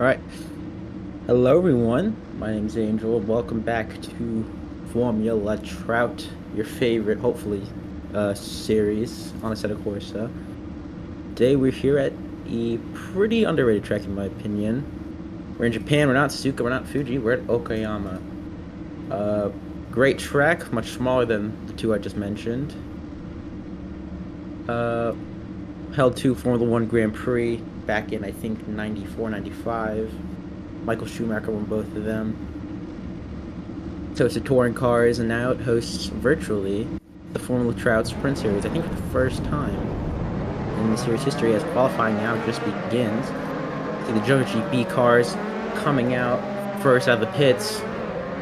All right. Hello, everyone. My name's Angel. Welcome back to Formula Trout, your favorite, hopefully, series on Assetto Corsa. Today, we're here at a pretty underrated track, in my opinion. We're in Japan. We're not Suzuka. We're not Fuji. We're at Okayama. Uh, Great track, much smaller than the two I just mentioned. Uh, Held two Formula One Grand Prix back in, I think, 94, 95. Michael Schumacher won both of them. So it's hosted touring cars, and now it hosts virtually the Formula Trout Sprint Series. I think for the first time in the series history, as qualifying now just begins. See the Jungle GP cars coming out first out of the pits,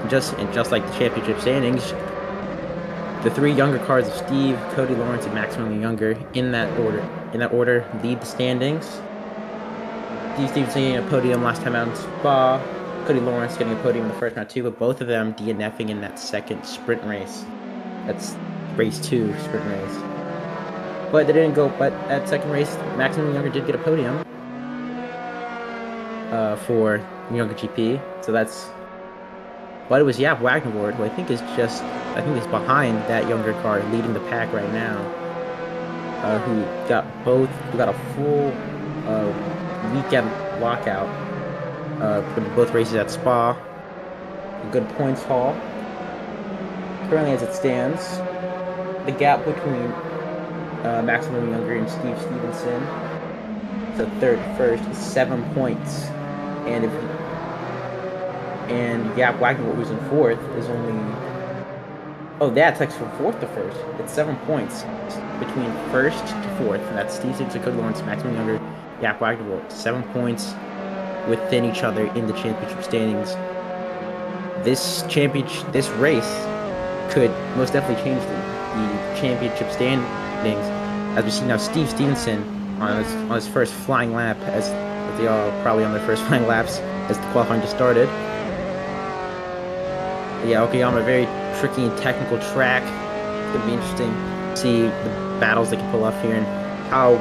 just like the championship standings. The three younger cars of Steve, Cody Lawrence, and Maximilian Younger in that order lead the standings. Steve Stevenson getting a podium last time out in Spa. Cody Lawrence getting a podium in the first round too, but both of them DNFing in that second sprint race. That's race 2 sprint race. But they didn't go. But at second race, Maximilian Younger did get a podium for Younger GP. So that's. But it was Wagner, who I think is behind that Younger car, leading the pack right now. Who got a full weekend lockout for both races at Spa. A good points haul. Currently, as it stands, the gap between Maximilian Younger and Steve Stevenson, so third first, is 7 points, and Wagner, who's in fourth, is only. Oh, that's like from fourth to first. It's 7 points between first to fourth, and that's Steve Stevenson, Cody Lawrence, Maximilian Younger, Wagner. 7 points within each other in the championship standings. This race could most definitely change the championship standings. As we see now, Steve Stevenson on his first flying lap, as they are probably on their first flying laps as the qualifying just started. Yeah, Okayama, very tricky and technical track. It's gonna be interesting to see the battles they can pull off here and how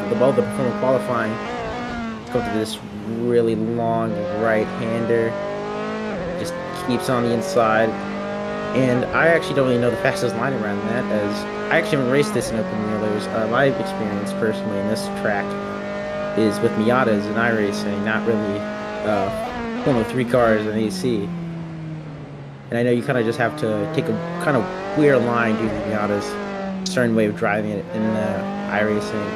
the performer qualifying go through this really long right-hander. Just keeps on the inside. And I actually don't really know the fastest line around that, as I actually haven't raced this in open wheelers. My experience personally in this track is with Miatas and iRacing, not really one of 3 cars in AC. And I know you kind of just have to take a kind of weird line due to Miata's certain way of driving it in iRacing.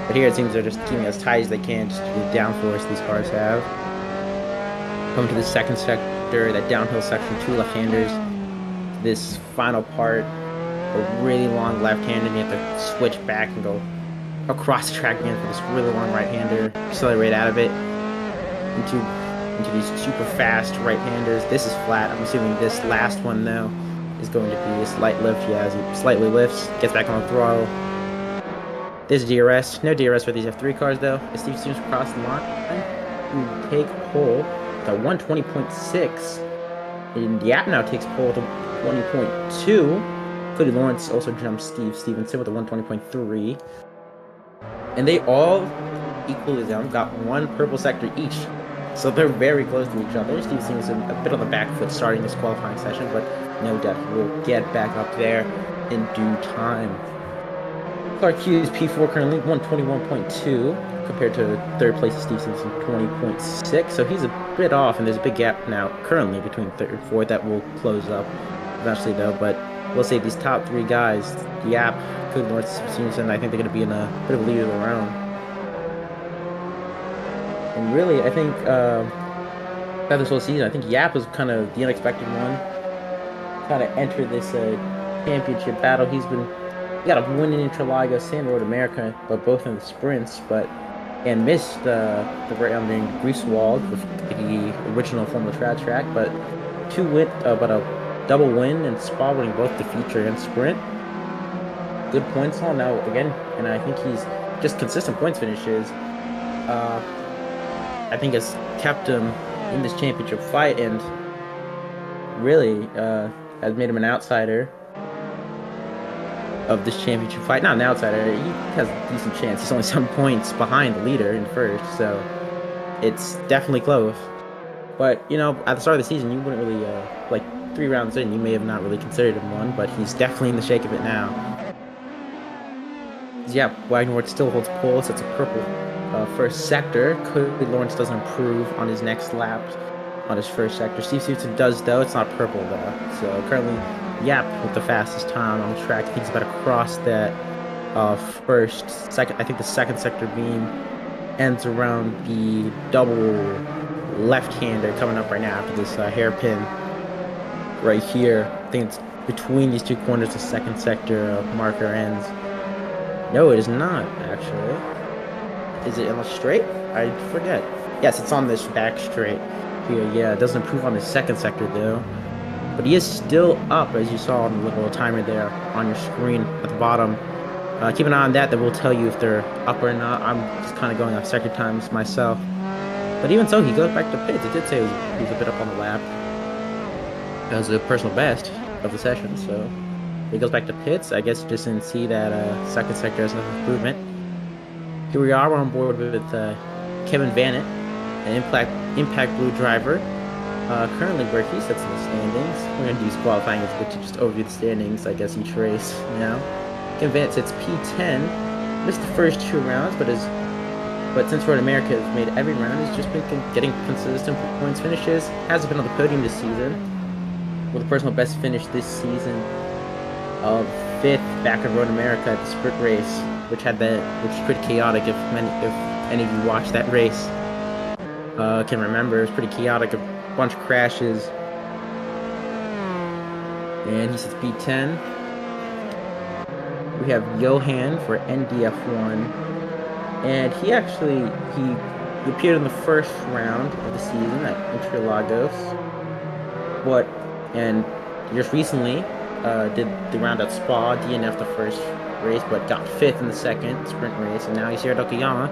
But here it seems they're just keeping as tight as they can, just to the downforce these cars have. Coming to the second sector, that downhill section, 2 left-handers. This final part, a really long left-hander, and you have to switch back and go across the track again for this really long right-hander, accelerate out of it into these super fast right-handers. This is flat. I'm assuming this last one, though, is going to be a slight lift. Yeah, as he slightly lifts, gets back on the throttle. There's DRS. No DRS for these F3 cars, though. As Steve Stevens cross the line, who take pole to 120.6. And Yap now takes pole to 20.2. Cody Lawrence also jumps Steve Stevenson with a 120.3. And they all equally down, got 1 purple sector each. So they're very close to each other. Steve Stevenson a bit on the back foot starting this qualifying session, but no doubt he will get back up there in due time. Clark Hughes P4 currently 121.2 compared to third place Steve Stevenson 20.6. So he's a bit off, and there's a big gap now currently between third and fourth that will close up eventually, though. But we'll say these top 3 guys, Yap, Cody Lawrence, Stevenson, I think they're going to be in a bit of a lead of their own. And really, I think throughout this whole season, I think Yap was kind of the unexpected one. Kind of enter this championship battle. He got a win in Interlagos, San Road America, but both in the sprints, and missed the round in Greifswald with the original Formula Trout track, but a double win in Spa, winning both the feature and sprint. Good points haul now again, and I think he's just consistent points finishes. I think has kept him in this championship fight, and really has made him an outsider of this championship fight. Not an outsider, he has a decent chance. He's only some points behind the leader in first, so it's definitely close. But you know, at the start of the season, you wouldn't really like 3 rounds in, you may have not really considered him one, but he's definitely in the shake of it now. Yeah, Wagner still holds pole. So it's a purple first sector. Cody Lawrence doesn't improve on his next lap on his first sector. Steve Stevenson does, though. It's not purple, though. So currently, Yap with the fastest time on the track. I think he's about to cross that first, second. I think the second sector beam ends around the double left-hander coming up right now after this hairpin right here. I think it's between these two corners, the second sector marker ends. No, it is not, actually. Is it on the straight? I forget. Yes, it's on this back straight here. Yeah, it doesn't improve on the second sector, though. But he is still up, as you saw on the little timer there on your screen at the bottom. Keep an eye on that. That will tell you if they're up or not. I'm just kind of going off sector times myself. But even so, he goes back to pits. It did say he was a bit up on the lap. That was a personal best of the session, so he goes back to pits. I guess you just didn't see that second sector has enough improvement. Here we are. We're on board with Kevin Vanett, an Impact Blue driver. Currently where he sits in the standings. We're going to use qualifying as a bit to just overview the standings, I guess, each race now. Kevin Vanett sits P10. Missed the first 2 rounds, but since Road America has made every round, he's just been getting consistent points finishes. Hasn't been on the podium this season. With a personal best finish this season of 5th back at Road America at the sprint race, which was pretty chaotic. If any of you watched that race, can remember, it was pretty chaotic. A bunch of crashes, and he says P10. We have Johan for NDF1, and he appeared in the first round of the season at Interlagos. And just recently did the round at Spa, DNF the first race, but got 5th in the second sprint race, and now he's here at Okayama.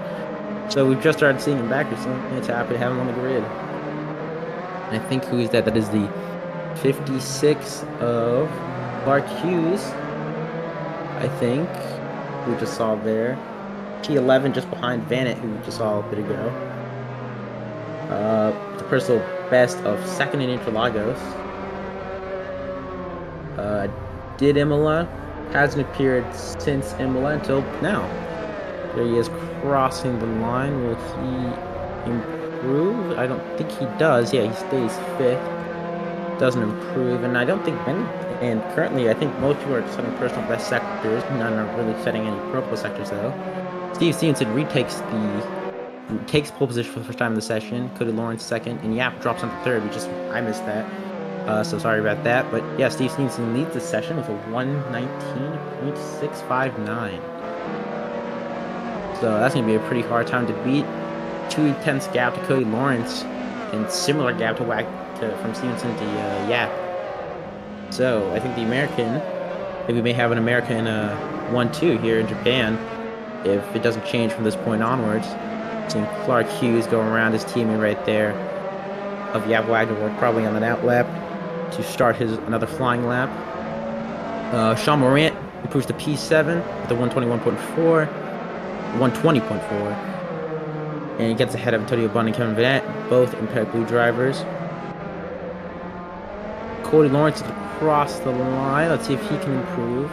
So we've just started seeing him back recently. It's happy to have him on the grid. And I think who is that? That is the 56 of Clark Hughes, I think, who just saw there. T11 just behind Vanett, who we just saw a bit ago. The personal best of 2nd in Interlagos. Did Imola, hasn't appeared since Imola until now. There he is crossing the line. Will he improve? I don't think he does. Yeah, he stays 5th. Doesn't improve, and I don't think many. And currently, I think most people are setting personal best sectors. None are really setting any purple sectors, though. Steve Stevenson takes pole position for the first time in the session. Cody Lawrence 2nd, and Yap drops on 3rd. I missed that. So sorry about that. But yeah, Steve Stevenson leads the session with a 1:19.659. So that's going to be a pretty hard time to beat. 2/10 gap to Cody Lawrence, and similar gap from Stevenson to Yap. So I think we may have an American 1-2 here in Japan if it doesn't change from this point onwards. Seeing Clark Hughes go around his teammate right there of Yap Wagner, probably on an out lap to start another flying lap. Sean Morant improves to P7 with a 121.4, 120.4, and he gets ahead of Antonio Bunn and Kevin Vanett, both Impact Blue drivers. Cody Lawrence across the line. Let's see if he can improve.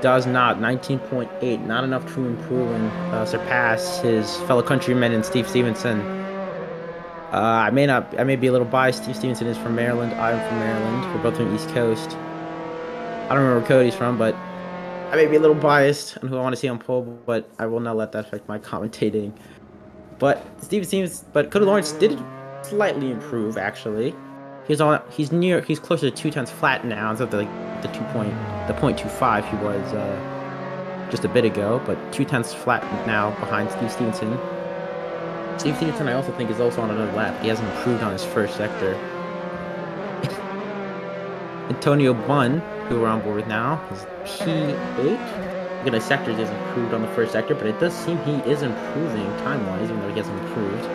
Does not. 19.8, not enough to improve and surpass his fellow countryman and Steve Stevenson. I may be a little biased. Steve Stevenson is from Maryland. I'm from Maryland. We're both from the East Coast. I don't remember where Cody's from, but I may be a little biased on who I want to see on pole, but I will not let that affect my commentating. But Cody Lawrence did slightly improve, actually. He's closer to 2/10 flat now instead of the 0.25 he was just a bit ago, but 2/10 flat now behind Steve Stevenson. Steve Stevenson, I also think, is also on another lap. He hasn't improved on his first sector. Antonio Bunn, who we're on board with now, is P8. Again, his sectors is improved on the first sector, but it does seem he is improving time-wise, even though he hasn't improved.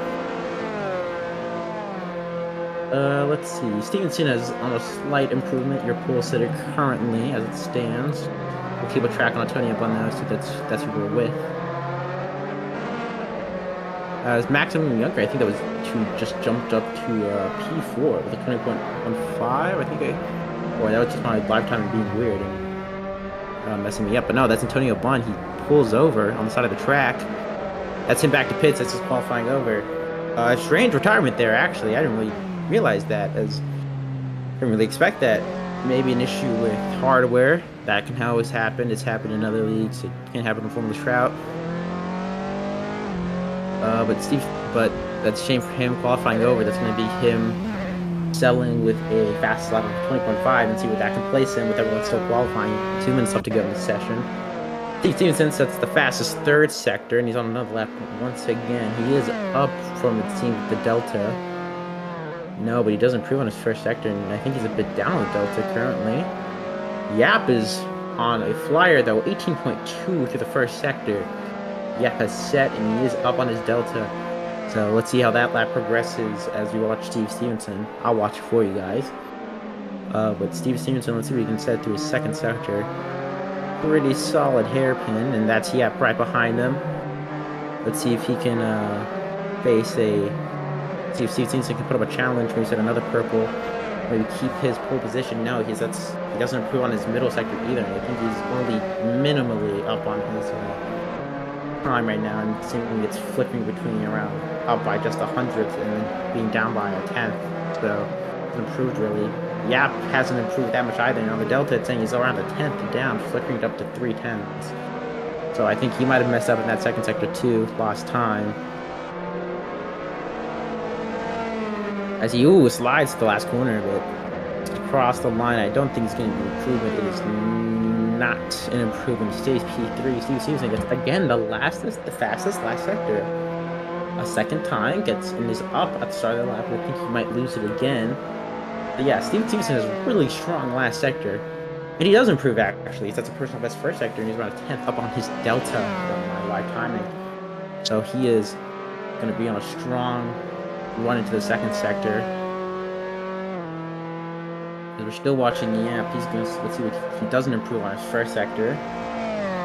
Let's see. Stevenson has on a slight improvement. Your pole sitter currently, as it stands. We'll keep a track on Antonio Bunn now, so that's who we're with. As maximum younger, I think that was to just jumped up to P4 with a 20.15. I think or that was just my lifetime being weird and messing me up. But no, that's Antonio Bond. He pulls over on the side of the track. That's him back to pits. That's his qualifying over. Strange retirement there, actually. I didn't really realize that, as I didn't really expect that. Maybe an issue with hardware. That can always happen. It's happened in other leagues. It can happen in Formula Trout. But that's a shame for him qualifying over. That's going to be him selling with a fast lap of 20.5 and see what that can place him with everyone still qualifying. 2 minutes left to go in the session. Steve Stevenson sets the fastest third sector, and he's on another lap once again. He is up from, it seems, the Delta. No, but he does improve on his first sector, and I think he's a bit down on the Delta currently. Yap is on a flyer, though, 18.2 through the first sector. Yap has set, and he is up on his Delta. So let's see how that lap progresses as we watch Steve Stevenson. I'll watch it for you guys. But Steve Stevenson, let's see what he can set through his second sector. Pretty solid hairpin, and that's Yap right behind him. Let's see if he can see if Steve Stevenson can put up a challenge when he set another purple. Maybe keep his pole position. No, he doesn't improve on his middle sector either. I think he's only minimally up on his prime right now, and seemingly it's flipping between around up by just 100th and then being down by a 10th. So it's improved really. Yap hasn't improved that much either. And on the Delta, it's saying he's around a 10th down, flickering it up to 3/10. So I think he might have messed up in that second sector too, lost time. As he slides to the last corner, but across the line, I don't think he's going to be an improvement. It is not an improvement. He stays P3. Steve Stevenson gets again the fastest last sector. A second time, gets and is up at the start of the lap. I think he might lose it again. But yeah, Steve Stevenson has a really strong last sector. And he does improve, actually. That's a personal best first sector, and he's around a 10th up on his Delta from my live timing. So he is going to be on a strong run into the second sector. As we're still watching Yap, he's going to, let's see what he doesn't improve on his first sector.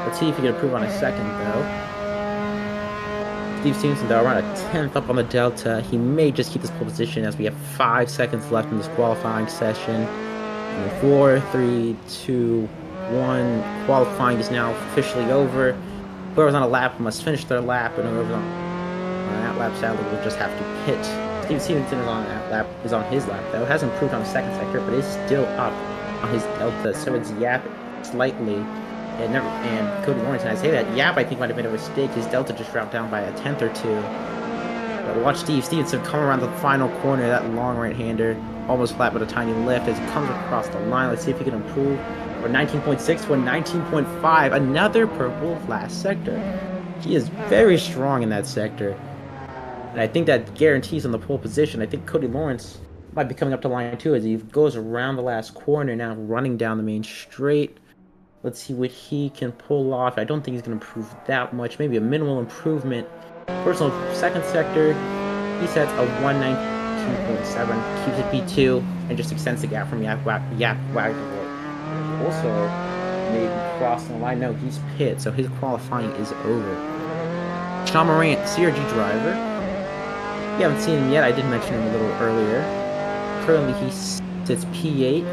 Let's see if he can improve on his second, though. Steve Stevenson, though, around a 10th up on the Delta. He may just keep this pole position as we have 5 seconds left in this qualifying session. 4, 3, 2, 1. Qualifying is now officially over. Whoever's on a lap must finish their lap, and whoever's on that lap, sadly, will just have to pit. Steve Stevenson is on his lap, though. Hasn't improved on the second sector, but is still up on his Delta. So it's Yap slightly. And Cody Lawrence, and I say that, Yap, I think, might have made a mistake. His Delta just dropped down by a 10th or 2. But watch Steve Stevenson come around the final corner, that long right-hander, almost flat but a tiny lift as he comes across the line. Let's see if he can improve. Or 19.6 to a 19.5, another purple last sector. He is very strong in that sector. And I think that guarantees on the pole position. I think Cody Lawrence might be coming up to line 2 as he goes around the last corner now, running down the main straight. Let's see what he can pull off. I don't think he's going to improve that much. Maybe a minimal improvement. Personal second sector, he sets a 119.7, keeps it P2, and just extends the gap from Yap Wagner. Also, maybe crossing the line. No, he's pit, so his qualifying is over. Sean Morant, CRG driver. You haven't seen him yet. I did mention him a little earlier. Currently, he sits P8.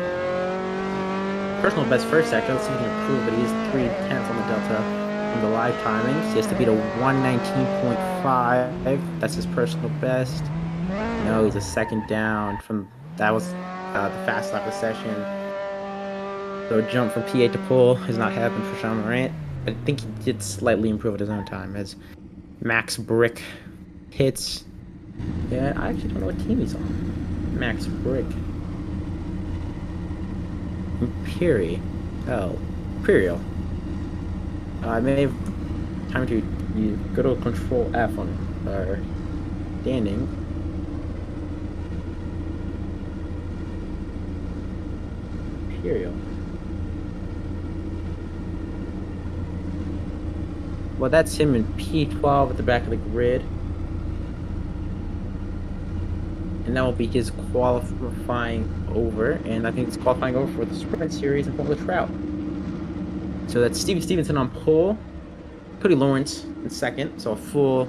Personal best first sector. Let's see if he can improve, but he is 3/10 on the Delta from the live timings. He has to beat a 119.5. That's his personal best. No, he's a second down from that was the fast lap of the session. So a jump from P8 to pole has not happened for Sean Morant. I think he did slightly improve at his own time as Max Brick hits. Yeah, I actually don't know what team he's on. Max Brick. Imperial. I may have time to go to Control F on our standing. Imperial. Well, that's him in P12 at the back of the grid. And that will be his qualifying over, and I think it's qualifying over for the Sprint Series in Formula Trout. So that's Steve Stevenson on pole, Cody Lawrence in second, so a full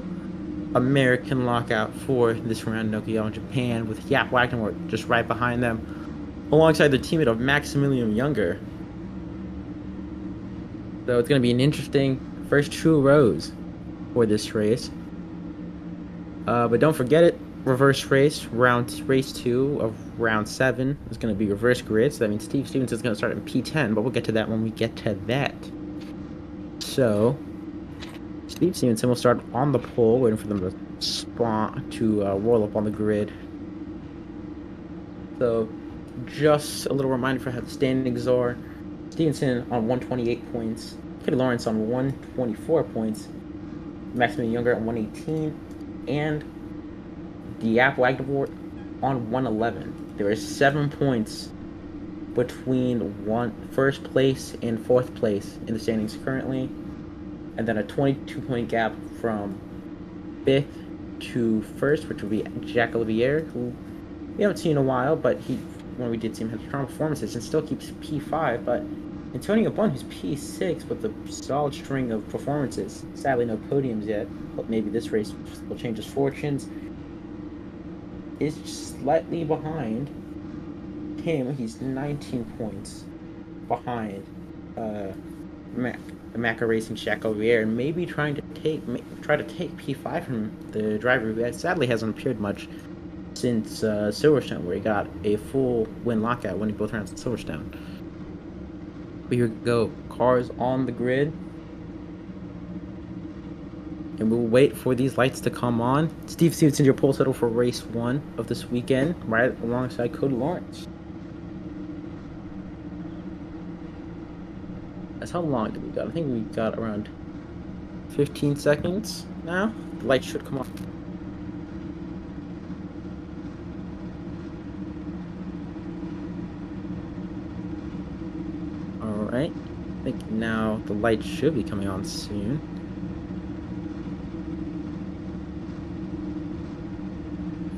American lockout for this round in Okayama, Japan, with Yap Wagner just right behind them, alongside the teammate of Maximilian Younger. So it's going to be an interesting first two rows for this race. But don't forget it, reverse race, race 2 of round 7 is going to be reverse grid. So that means Steve Stevens is going to start in P10, but we'll get to that when we get to that. So Steve Stevenson will start on the pole, waiting for them to spawn to roll up on the grid. So just a little reminder for how the standings are. Stevenson on 128 points, Cody Lawrence on 124 points, Maximilian Younger on 118, and Diap Wagner on 111. There is 7 points between first place and fourth place in the standings currently, and then a 22-point gap from 5th to 1st, which would be Jack Olivier, who we haven't seen in a while, but when we did see him have strong performances and still keeps P5, but Antonio Bunn, who's P6 with a solid string of performances. Sadly, no podiums yet, but maybe this race will change his fortunes. Is slightly behind him. He's 19 points behind Maca Racing Shaq Olivier, and maybe try to take P5 from the driver who sadly hasn't appeared much since Silverstone, where he got a full win lockout, winning both rounds at Silverstone. But here we go, cars on the grid, and we'll wait for these lights to come on. Steve Stevenson, your pole settle for race 1 of this weekend, right alongside Cody Lawrence. That's how long did we got? I think we got around 15 seconds now. The lights should come on. Alright, I think now the lights should be coming on soon.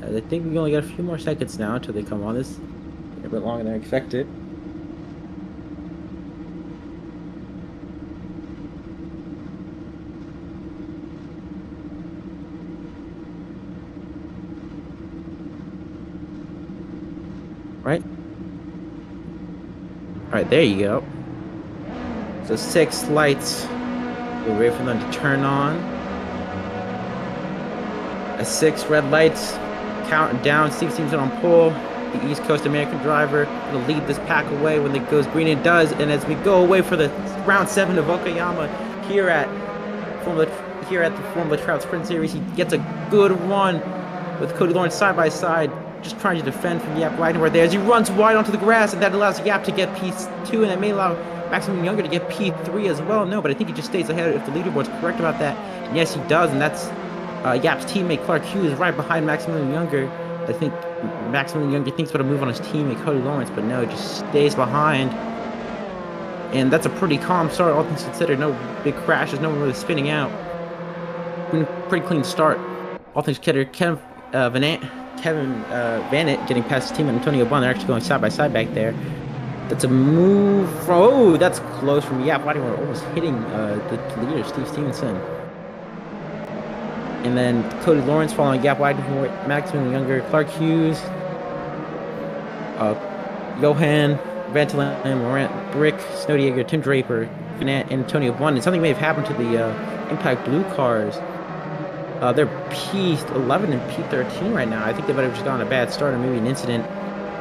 I think we only got a few more seconds now until they come on. This a bit longer than I expected. Right? Alright, there you go. So 6 lights. We're ready for them to turn on. 6 red lights. Counting down. Steve Stevenson on pole. The East Coast American driver will lead this pack away when it goes green. It does. And as we go away for the round 7 of Okayama here at the Formula Trout Sprint Series, he gets a good run with Cody Lawrence side by side, just trying to defend from Yap Wagner right there as he runs wide onto the grass, and that allows Yap to get P2, and that may allow Maximilian Younger to get P3 as well. No, but I think he just stays ahead if the leaderboard's correct about that. And yes, he does, and that's Yap's teammate Clark Hughes right behind Maximilian Younger. I think Maximilian Younger thinks about a move on his teammate Cody Lawrence, but no, just stays behind. And that's a pretty calm start, all things considered. No big crashes, no one really spinning out. Pretty clean start, all things considered. Kevin Vanett getting past his teammate Antonio Bunn. They're actually going side by side back there. That's a move from, oh, that's close from Yap Wagner, almost hitting the leader, Steve Stevenson. And then Cody Lawrence following Yap Wagner, Maximilian Younger, Clark Hughes, Johan, Ventolin, Morant, Brick, Snowdiego, Tim Draper, Vanett, and Antonio Bunn. And something may have happened to the Impact Blue cars. They're P11 and P13 right now. I think they might have just gotten a bad start or maybe an incident.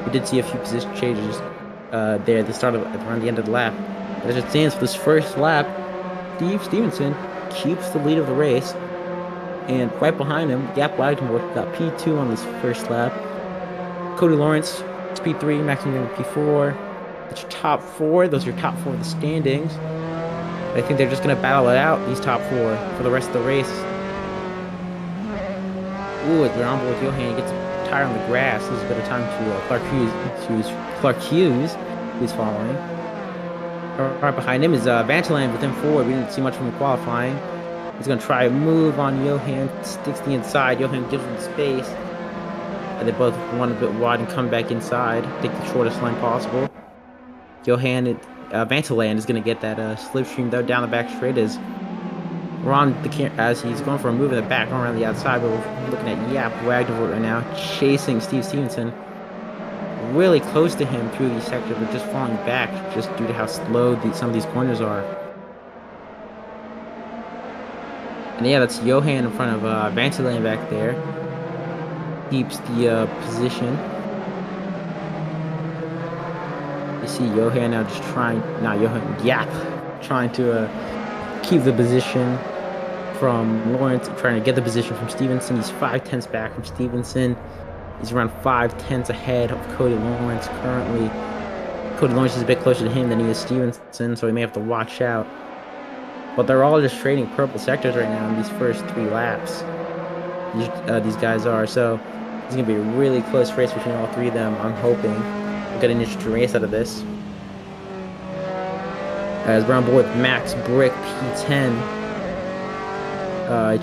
We did see a few position changes there at the start of around the end of the lap. But as it stands for this first lap, Steve Stevenson keeps the lead of the race. And right behind him, Yap Wagner got P2 on this first lap. Cody Lawrence, P3, Maximilian P4. That's your top 4. Those are your top 4 of the standings. I think they're just going to battle it out, these top 4, for the rest of the race. Ooh, as they're on board with Johan, he gets a tire on the grass. This is a bit of time to Clark Hughes, who's following. Right behind him is Vantolin with him forward. We didn't see much from him qualifying. He's going to try a move on Johan, sticks the inside. Johan gives him space. And they both run a bit wide and come back inside. Take the shortest line possible. Johan, Vantolin is going to get that slipstream though down the back straight as We're on the as he's going for a move in the back, going around the outside, but we're looking at Yap Wagner right now, chasing Steve Stevenson, really close to him through these sectors, but just falling back just due to how slow some of these corners are. And yeah, that's Johan in front of Vantilane back there. Keeps the position. You see Johan now just Johan Yap trying to keep the position from Lawrence, trying to get the position from Stevenson. He's 5/10 back from Stevenson. He's around 5/10 ahead of Cody Lawrence currently. Cody Lawrence is a bit closer to him than he is Stevenson, so he may have to watch out. But they're all just trading purple sectors right now in these first 3 laps. These guys are. So it's going to be a really close race between all 3 of them. I'm hoping we'll get an interesting race out of this. As we're on board with Max Brick P10,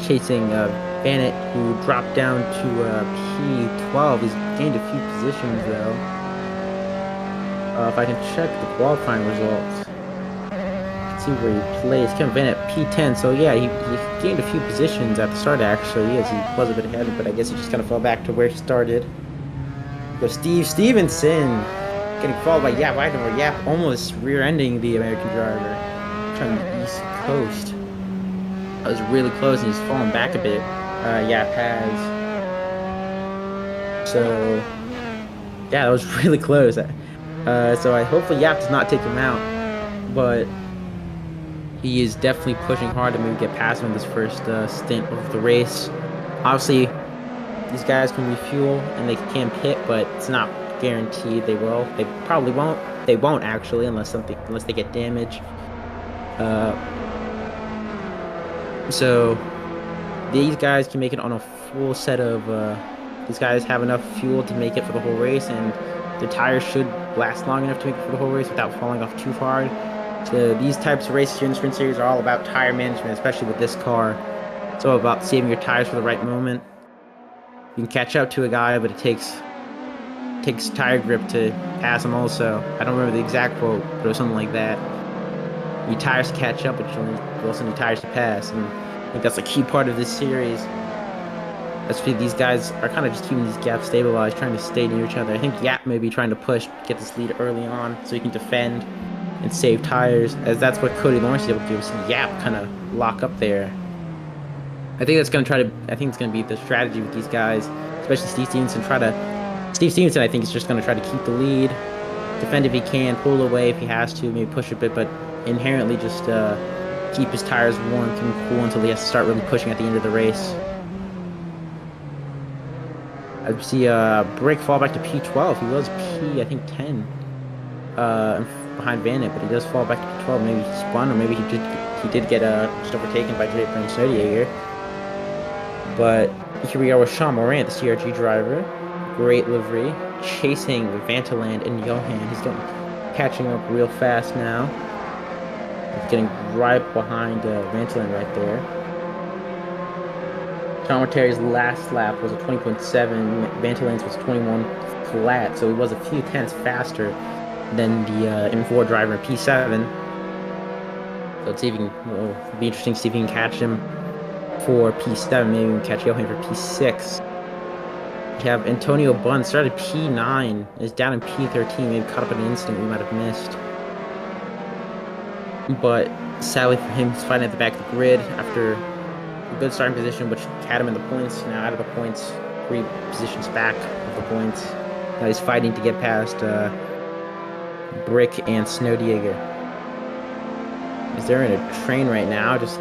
chasing Bennett, who dropped down to P12. He's gained a few positions though. If I can check the qualifying results, see where he placed. Kevin Bennett P10. So yeah, he gained a few positions at the start actually, as he was a bit ahead, but I guess he just kind of fell back to where he started. But Steve Stevenson getting followed by Yap Wagner, where Yap almost rear-ending the American driver, trying the East Coast. That was really close, and he's fallen back a bit. Yap has. So yeah, that was really close. So hopefully Yap does not take him out, but he is definitely pushing hard to maybe get past him in this first stint of the race. Obviously, these guys can refuel and they can pit, but it's not guaranteed they will. They probably won't. They won't actually, unless they get damage. So these guys can make it on a full set of. These guys have enough fuel to make it for the whole race, and their tires should last long enough to make it for the whole race without falling off too hard. So these types of races here in the Sprint Series are all about tire management, especially with this car. It's all about saving your tires for the right moment. You can catch up to a guy, but it takes tire grip to pass him also. I don't remember the exact quote, but it was something like that. You need tires to catch up, but you also need tires to pass. And I think that's a key part of this series. Especially these guys are kind of just keeping these gaps stabilized, trying to stay near each other. I think Yap may be trying to get this lead early on so he can defend and save tires, as that's what Cody Lawrence is able to do. See Yap kind of lock up there. I think it's going to be the strategy with these guys, especially Steve Stevenson. Steve Stevenson, I think, is just going to try to keep the lead, defend if he can, pull away if he has to, maybe push a bit, but inherently just keep his tires warm, keep him cool until he has to start really pushing at the end of the race. I see Brick fall back to P12. He was P, I think, 10 behind Vanit, but he does fall back to P12. Maybe he spun, or maybe he did get just overtaken by Draper and Snowdiager. But here we are with Sean Morant, the CRG driver. Great livery, chasing Vantaland and Johan. He's catching up real fast now. He's getting right behind Vantaland right there. Sean Terry's last lap was a 20.7. Vantaland's was 21 flat, so he was a few tenths faster than the M4 driver in P7. So let's see if it'll be interesting to see if he can catch him for P7. Maybe we can catch Johan for P6. We have Antonio Bunn started P9, is down in P13, maybe caught up in an instant we might have missed. But sadly for him, he's fighting at the back of the grid after a good starting position, which had him in the points. Now out of the points, 3 positions back of the points. Now he's fighting to get past Brick and Snowdiager. As they're in a train right now, just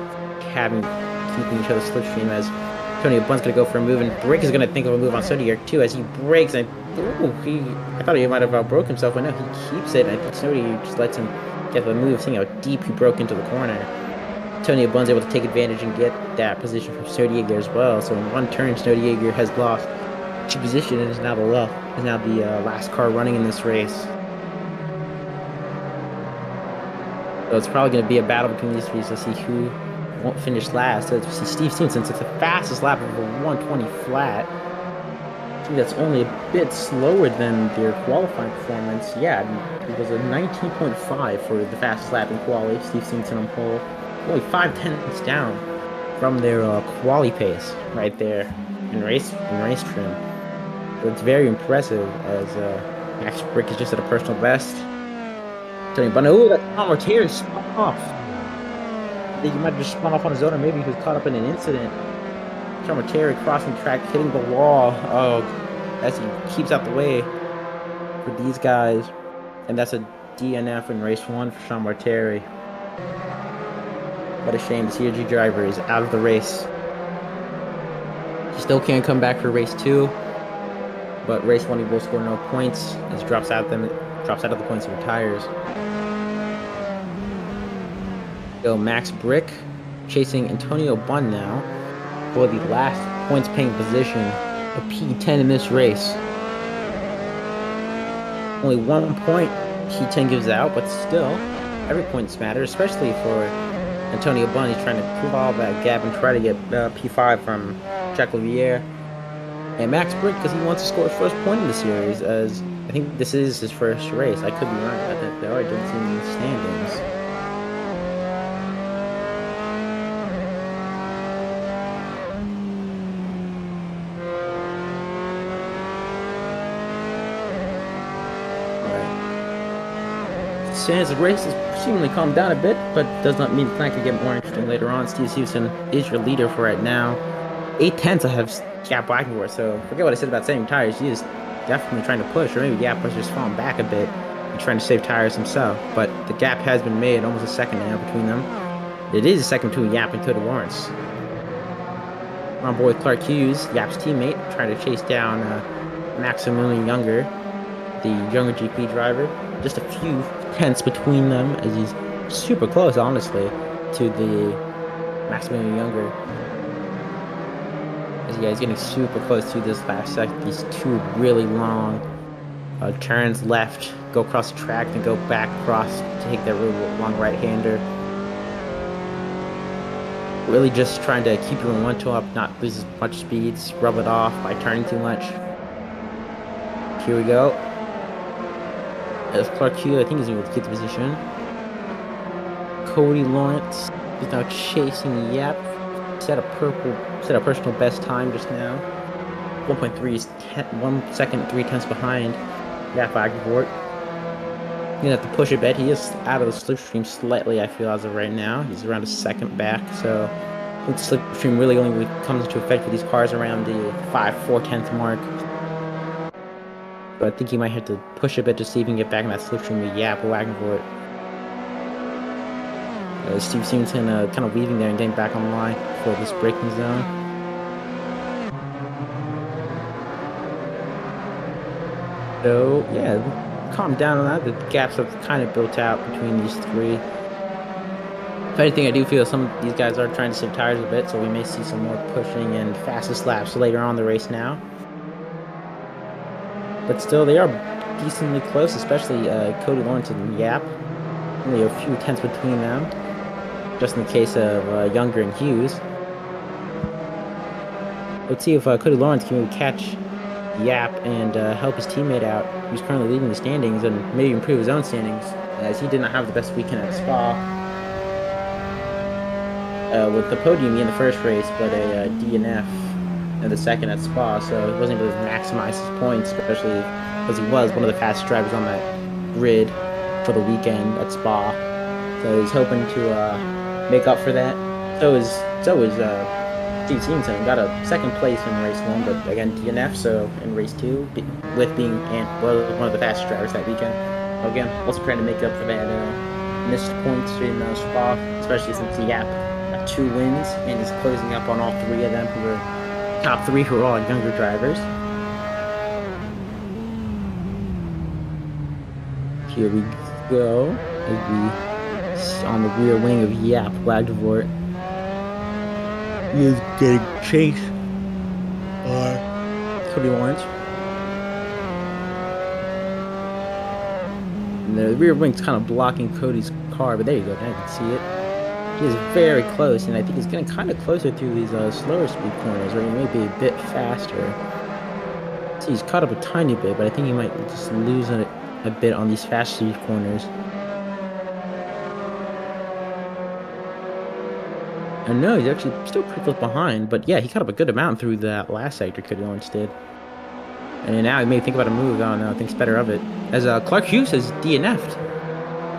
keeping each other slipstream, as Antonio Bunn's going to go for a move, and Brick is going to think of a move on Snowdiager too, as he breaks. I thought he might have broke himself, but no, he keeps it, and I think Snowdiager just lets him get the move, seeing how deep he broke into the corner. Antonio Bunn's able to take advantage and get that position from Snowdiager as well. So in one turn, Snowdiager has lost 2 positions and is now the last car running in this race. So it's probably going to be a battle between these 3 to see who won't finish last. So we see Steve Stevenson, it's the fastest lap of a 120 flat. I think that's only a bit slower than their qualifying performance. Yeah, it was a 19.5 for the fastest lap in quali. Steve Stevenson on pole. Only 5 tenths down from their quali pace right there in race trim. So it's very impressive as Max Brick is just at a personal best. Tony Bunny, oh, that's Palmer Terry spun off. I think he might have just spun off on his own, or maybe he was caught up in an incident. Palmer Terry crossing track, hitting the wall. Oh, as he keeps out the way for these guys, and that's a DNF in race one for Sean Marteri. What a shame. The CRG driver is out of the race. He still can't come back for race two, but race one he will score no points as he drops out of the points and retires. So Max Brick chasing Antonio Bunn now for the last points paying position, a P10 in this race. Only 1 point P10 gives out, but still, every point matters, especially for Antonio Bunn. He's trying to claw that gap and try to get P5 from Jacques Olivier. And Max Brick, because he wants to score his first point in the series, as I think this is his first race. I could be wrong about that. They already don't see in the standings. As the race has seemingly calmed down a bit, but does not mean it's not going to get more interesting later on. Steve Stevenson is your leader for right now. 8/10 I have Gap Wagner, so forget what I said about saving tires. He is definitely trying to push, or maybe Gap was just falling back a bit and trying to save tires himself. But the gap has been made, almost a second now between them. It is a second between Yap and Cody Lawrence. On board with Clark Hughes, Yap's teammate, trying to chase down Maximilian Younger, the younger GP driver. Just a few tenths between them, as he's super close, honestly, to the Maximilian Younger. As yeah, he's getting super close to this last second. These two really long turns left, go across the track, then go back across to take that really long right-hander. Really just trying to keep your momentum up, not lose as much speed, rub it off by turning too much. Here we go. As Clark Hughes, I think he's able to keep the position. Cody Lawrence is now chasing Yap. Set a personal best time just now. 1.3 is 1 second 3/10 behind Yap Agavort. He's gonna have to push a bit. He is out of the slipstream slightly, I feel, as of right now. He's around a second back, so I think the slipstream really only comes into effect for these cars around the 4/10 mark. But I think he might have to push a bit to see if he can get back in that slipstream with Yap or Wagenvort. Steve Stevenson kind of weaving there and getting back on the line for this braking zone. So, yeah, calm down on that. The gaps have kind of built out between these three. If anything, I do feel some of these guys are trying to save tires a bit, so we may see some more pushing and fastest laps later on in the race now. But still, they are decently close, especially Cody Lawrence and Yap. Only a few tenths between them, just in the case of Younger and Hughes. Let's see if Cody Lawrence can maybe catch Yap and help his teammate out, who's currently leading the standings, and maybe improve his own standings, as he did not have the best weekend at Spa. With the podium in the first race, but a DNF in the second at Spa, so he wasn't able to maximize his points, especially because he was one of the fastest drivers on that grid for the weekend at Spa. So he's hoping to make up for that. So is Steve Stevenson. Got a second place in race one, but again DNF. So in race two, with being one of the fastest drivers that weekend. Again, also trying to make up for that missed points in Spa, especially since Yap got 2 wins and is closing up on all 3 of them, who were top 3 who are all younger drivers. Here we go, as on the rear wing of Yap Wagdevort. He is getting chased by Cody Lawrence. And the rear wing's kind of blocking Cody's car, but there you go, now you can see it. He is very close, and I think he's getting kind of closer through these slower speed corners, where he may be a bit faster. See, he's caught up a tiny bit, but I think he might just lose a bit on these fast speed corners. And no, he's actually still pretty close behind. But yeah, he caught up a good amount through that last sector Cody Lawrence did. And now he may think about a move. I don't know. Thinks better of it. As Clark Hughes has DNF'd.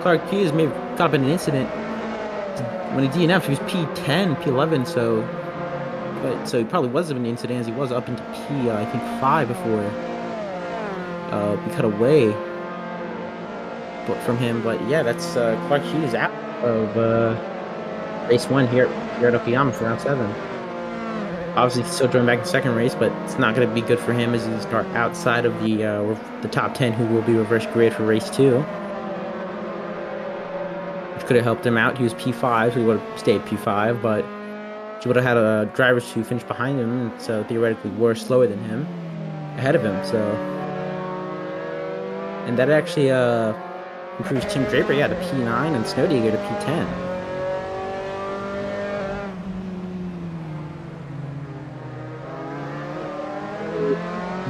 Clark Hughes may have caught up in an incident. When he DNF'd, he was P10, P11, so he probably was in the incident as he was up into P, I think 5 before we cut away from him. But yeah, that's Clark Hughes out of race 1 here at Okayama for round 7. Obviously, he's still joining back in the second race, but it's not going to be good for him as he start outside of the top 10, who will be reverse grid for race 2. Which could have helped him out. He was P5, so he would have stayed P5, but he would have had drivers who finished behind him, so theoretically were slower than him, ahead of him. So, and that actually improves Tim Draper, yeah, to P9 and Snowdigger to P10.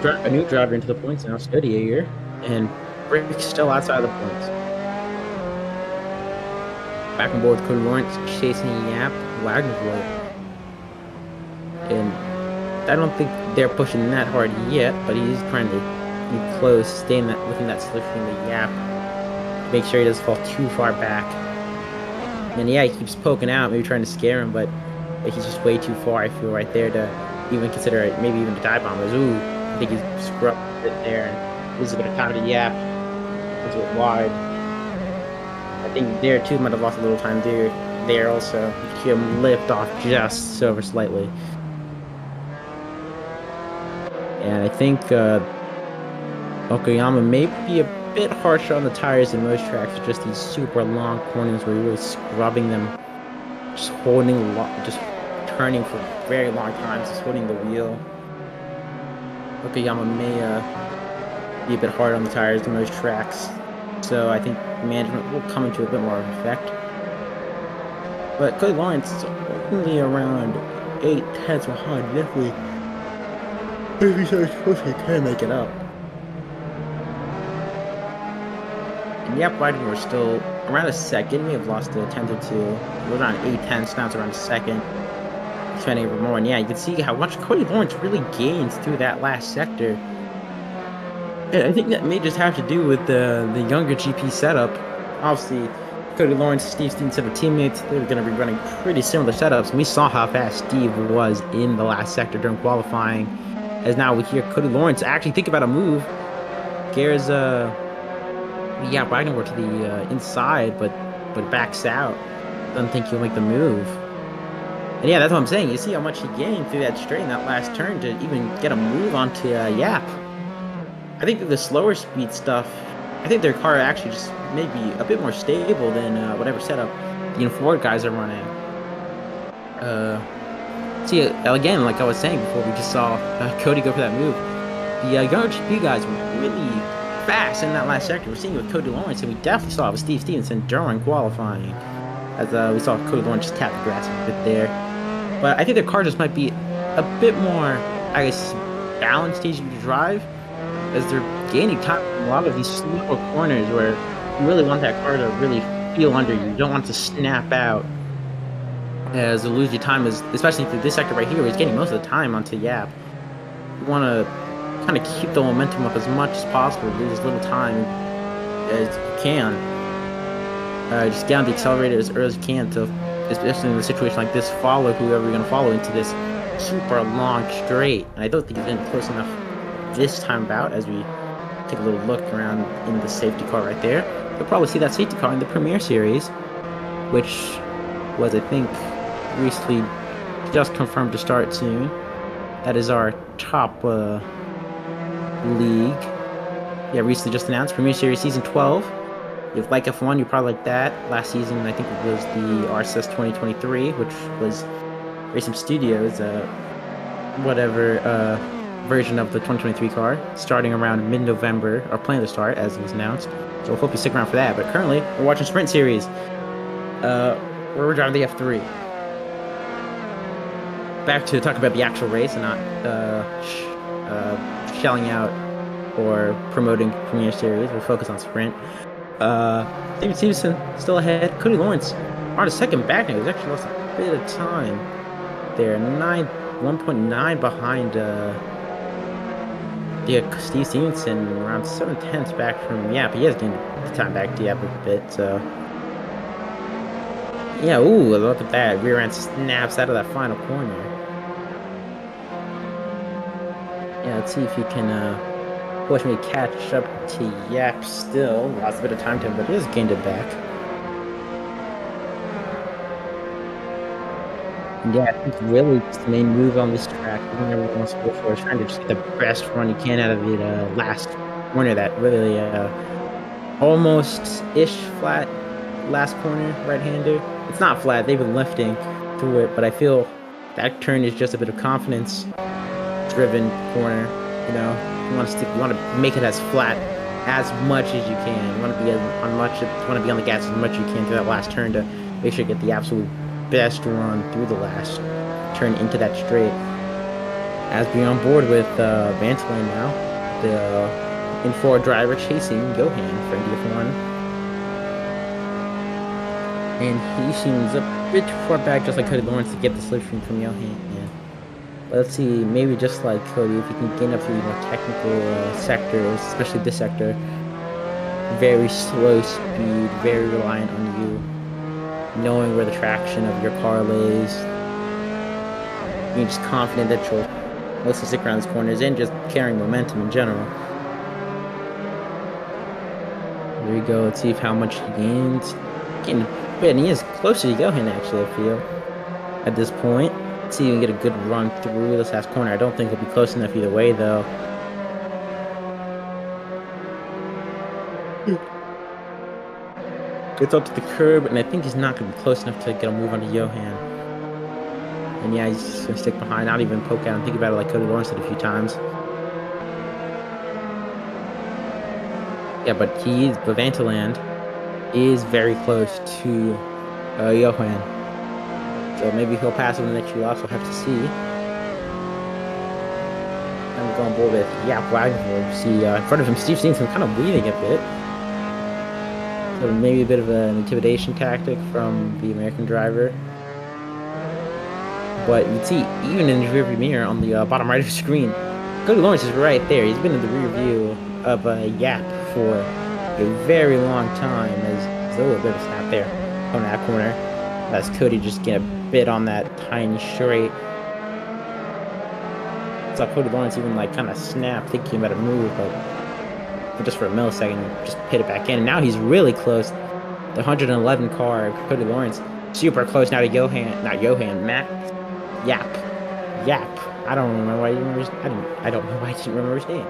A new driver into the points now, Snowdigger, and Brick's still outside of the points. Back on board with Cody Lawrence, chasing Yap, Wagner's. And I don't think they're pushing that hard yet, but he's trying to be close, staying within that slick thing with Yap. Make sure he doesn't fall too far back. And yeah, he keeps poking out, maybe trying to scare him, but he's just way too far, I feel, right there to even consider it, maybe even the dive bombers. Ooh, I think he's scrubbed it there, and this is going to counter the Yap. It's a bit wide. I think there too might have lost a little time there also. You can hear him lift off just ever slightly. And I think Okayama may be a bit harsher on the tires than most tracks, with just these super long corners where you're really scrubbing them, just just turning for very long times, just holding the wheel. Okayama may be a bit hard on the tires than most tracks, so I think management will come into a bit more of effect. But Cody Lawrence is only around 8/10 behind, definitely. Maybe so close he can make it up. And yep, Whiting was still around a second. We have lost a tenth or two. We're around 8/10, now it's around a second. Expanding even more. And yeah, you can see how much Cody Lawrence really gains through that last sector. And I think that may just have to do with the younger GP setup. Obviously, Cody Lawrence, Steve Stevenson are teammates. They're going to be running pretty similar setups. And we saw how fast Steve was in the last sector during qualifying. As now we hear Cody Lawrence actually think about a move. Gears Wagner to the inside, but backs out. Doesn't think he'll make the move. And yeah, that's what I'm saying. You see how much he gained through that straight in that last turn to even get a move onto Yap. I think that the slower speed stuff, I think their car actually just may be a bit more stable than whatever setup the Ford guys are running. See, again, like I was saying before, we just saw Cody go for that move. The younger GP guys were really fast in that last sector. We're seeing it with Cody Lawrence, and we definitely saw it with Steve Stevenson during qualifying. As we saw Cody Lawrence just tap the grass a bit there. But I think their car just might be a bit more, I guess, balanced, easier to drive, as they're gaining time in a lot of these slower corners where you really want that car to really feel under you. You don't want it to snap out as you lose your time, especially through this sector right here where he's getting most of the time onto Yap. You want to kind of keep the momentum up as much as possible, lose as little time as you can. Just get on the accelerator as early as you can to, especially in a situation like this, follow whoever you're going to follow into this super long straight. And I don't think he's been close enough this time about. As we take a little look around in the safety car right there, you'll probably see that safety car in the Premier Series, which was, I think, recently just confirmed to start soon. That is our top league. Yeah, recently just announced Premier Series Season 12. If you like F1, you probably like that. Last season, I think it was the RSS 2023, which was Racing Studios, version of the 2023 car, starting around mid-November, or planning to start, as it was announced. So hope you stick around for that. But currently, we're watching Sprint Series, where we're driving the F3. Back to talk about the actual race and not shelling out or promoting Premier Series. We'll focus on Sprint. David Stevenson still ahead. Cody Lawrence on a second back now. He's actually lost a bit of time there. 1.9 behind Steve Stevenson, around 7/10 back from Yap. He has gained the time back to Yap a bit, so. Yeah, ooh, look at that. Rear end snaps out of that final corner. Yeah, let's see if he can push me catch up to Yap still. Lost a bit of time to him, but he has gained it back. And yeah, I think really just the main move on this track, everyone everyone wants to go for is trying to just get the best run you can out of the last corner, that really almost-ish flat last corner, right-hander. It's not flat, they've been lifting through it, but I feel that turn is just a bit of confidence-driven corner, you know? You want to make it as flat as much as you can. You want to be on the gas as much as you can through that last turn to make sure you get the absolute best run through the last turn into that straight. As we on board with Vantolin now, the in-4 driver chasing Johan for India 1. And he seems a bit too far back, just like Cody Lawrence, to get the slipstream from Johan. Yeah. But let's see, maybe just like Cody, if he can gain up to the more technical sectors, especially this sector, very slow speed, very reliant on you, knowing where the traction of your car lays, being just confident that you'll mostly stick around these corners and just carrying momentum in general. There we go. Let's see how much he gains. Getting a bit, and he is closer to Johan, actually, I feel, at this point. Let's see if we can get a good run through this last corner. I don't think he'll be close enough either way, though. Gets up to the curb, and I think he's not going to be close enough to get a move onto Johan. And yeah, he's just going to stick behind, not even poke out and think about it like Cody Lawrence did a few times. Yeah, but Vantolin is very close to Johan. So maybe he'll pass him in the next few laps. We'll have to see. I'm going board with Wagner. See in front of him, Steve Stevenson kind of bleeding a bit. So maybe a bit of an intimidation tactic from the American driver. But you can see, even in his rearview mirror on the bottom right of the screen, Cody Lawrence is right there. He's been in the rear view of Yap for a very long time. There's a little bit of a snap there on that corner. That's Cody just getting a bit on that tiny straight. Saw Cody Lawrence even like kind of snap, thinking about a move, but just for a millisecond, just hit it back in. And now he's really close. The 111 car, Cody Lawrence, super close now to Matt. Yap. I don't remember why I don't know why I didn't remember his name.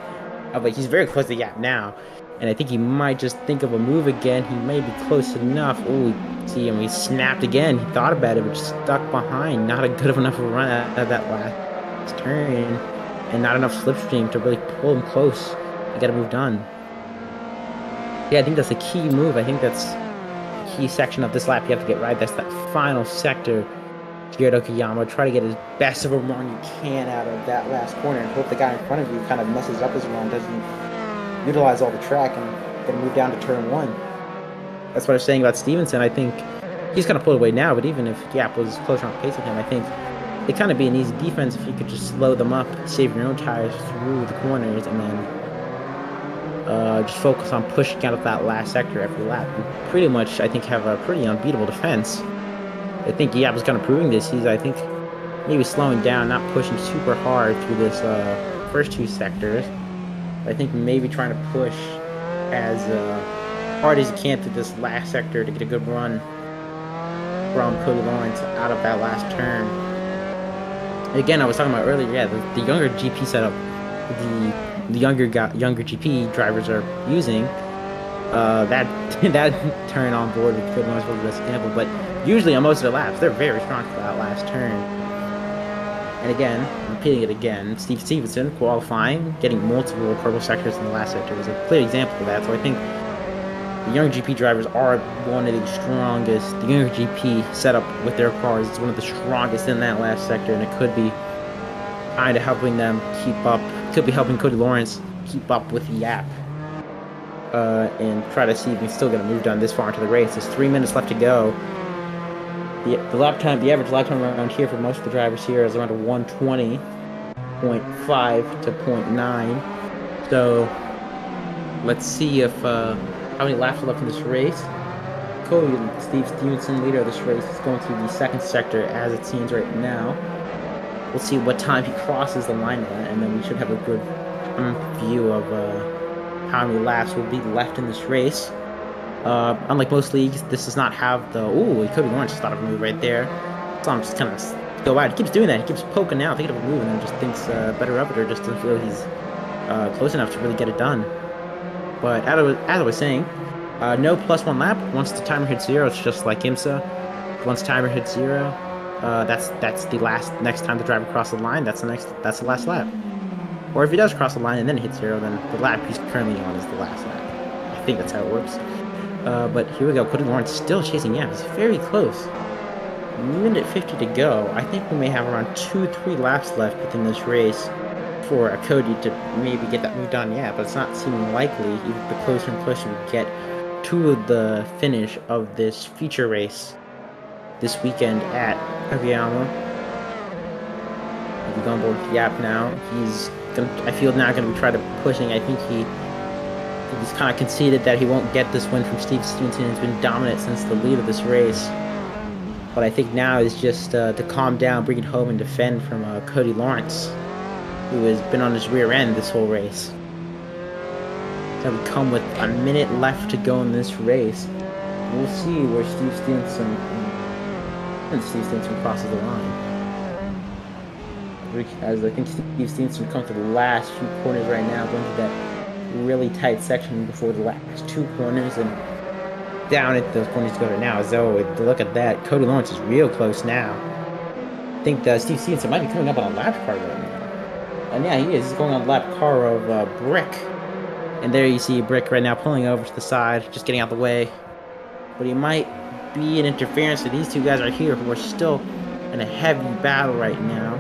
But he's very close to Yap now. And I think he might just think of a move again. He may be close enough. Oh, see him. He snapped again. He thought about it, but stuck behind. Not a good enough run at that last turn. And not enough slipstream to really pull him close to get a move done. Yeah, I think that's a key move. I think that's a key section of this lap you have to get right. That's that final sector here at Okayama. Try to get as best of a run you can out of that last corner and hope the guy in front of you kind of messes up his run, doesn't utilize all the track and then move down to turn 1. That's what I was saying about Stevenson. I think he's kind of pulled away now, but even if Yap was closer on pace with him, I think it'd kind of be an easy defense if you could just slow them up, save your own tires through the corners, and then just focus on pushing out of that last sector every lap. You pretty much, I think, have a pretty unbeatable defense. I think Yap is kind of proving this. He's, I think, maybe slowing down, not pushing super hard through this first 2 sectors. I think maybe trying to push as hard as you can through this last sector to get a good run from Cody Lawrence out of that last turn. And again, I was talking about earlier, yeah, the younger GP setup, the younger GP drivers are using, that turn on board with Cody Lawrence was the best example, but usually on most of the laps, they're very strong for that last turn. And again, repeating it again, Steve Stevenson qualifying, getting multiple purple sectors in the last sector was a clear example of that. So I think the younger GP drivers are one of the strongest. The younger GP setup with their cars is one of the strongest in that last sector, and it could be kind of helping them keep up. Could be helping Cody Lawrence keep up with Yap and try to see if we can still get a move done this far into the race. There's 3 minutes left to go. the average lap time around here for most of the drivers here is around a 120.5 to point .9. So let's see if how many laps are left in this race. Cody, Steve Stevenson, leader of this race, is going through the second sector as it seems right now. We'll see what time he crosses the line at, and then we should have a good view of how many laps will be left in this race. Unlike most leagues, this does not have the... Ooh, Cody Lawrence just thought of a move right there. So I'm just kind of go out. He keeps doing that. He keeps poking out, thinking of a move, and then just thinks better of it, or just doesn't feel he's close enough to really get it done. But as I was saying, no +1 lap. Once the timer hits 0, it's just like IMSA. Once timer hits 0, that's the next time the driver crosses the line. That's the last lap. Or if he does cross the line and then hits 0, then the lap he's currently on is the last lap. I think that's how it works. But here we go. Cody Lawrence still chasing Yap. He's very close. Minute 50 to go. I think we may have around 2-3 laps left within this race for Cody to maybe get that move done. Yeah, but it's not seeming likely. Even the closer and closer we get to the finish of this feature race this weekend at Okayama. He's on board with Yap now. I feel now going to be trying to pushing. I think he's kind of conceded that he won't get this win from Steve Stevenson. He's been dominant since the lead of this race. But I think now is just to calm down, bring it home, and defend from Cody Lawrence, who has been on his rear end this whole race. So we come with a minute left to go in this race. We'll see where Steve Stevenson crosses the line. As I think Steve Stevenson comes to the last few corners right now, going to that really tight section before the last 2 corners, and down at those corners to go to now. So look at that, Cody Lawrence is real close now. I think Steve Stevenson might be coming up on a lap car right now. And yeah, he is. He's going on a lap car of Brick. And there you see Brick right now pulling over to the side, just getting out the way. But he might be an interference. So these two guys right here who are still in a heavy battle right now.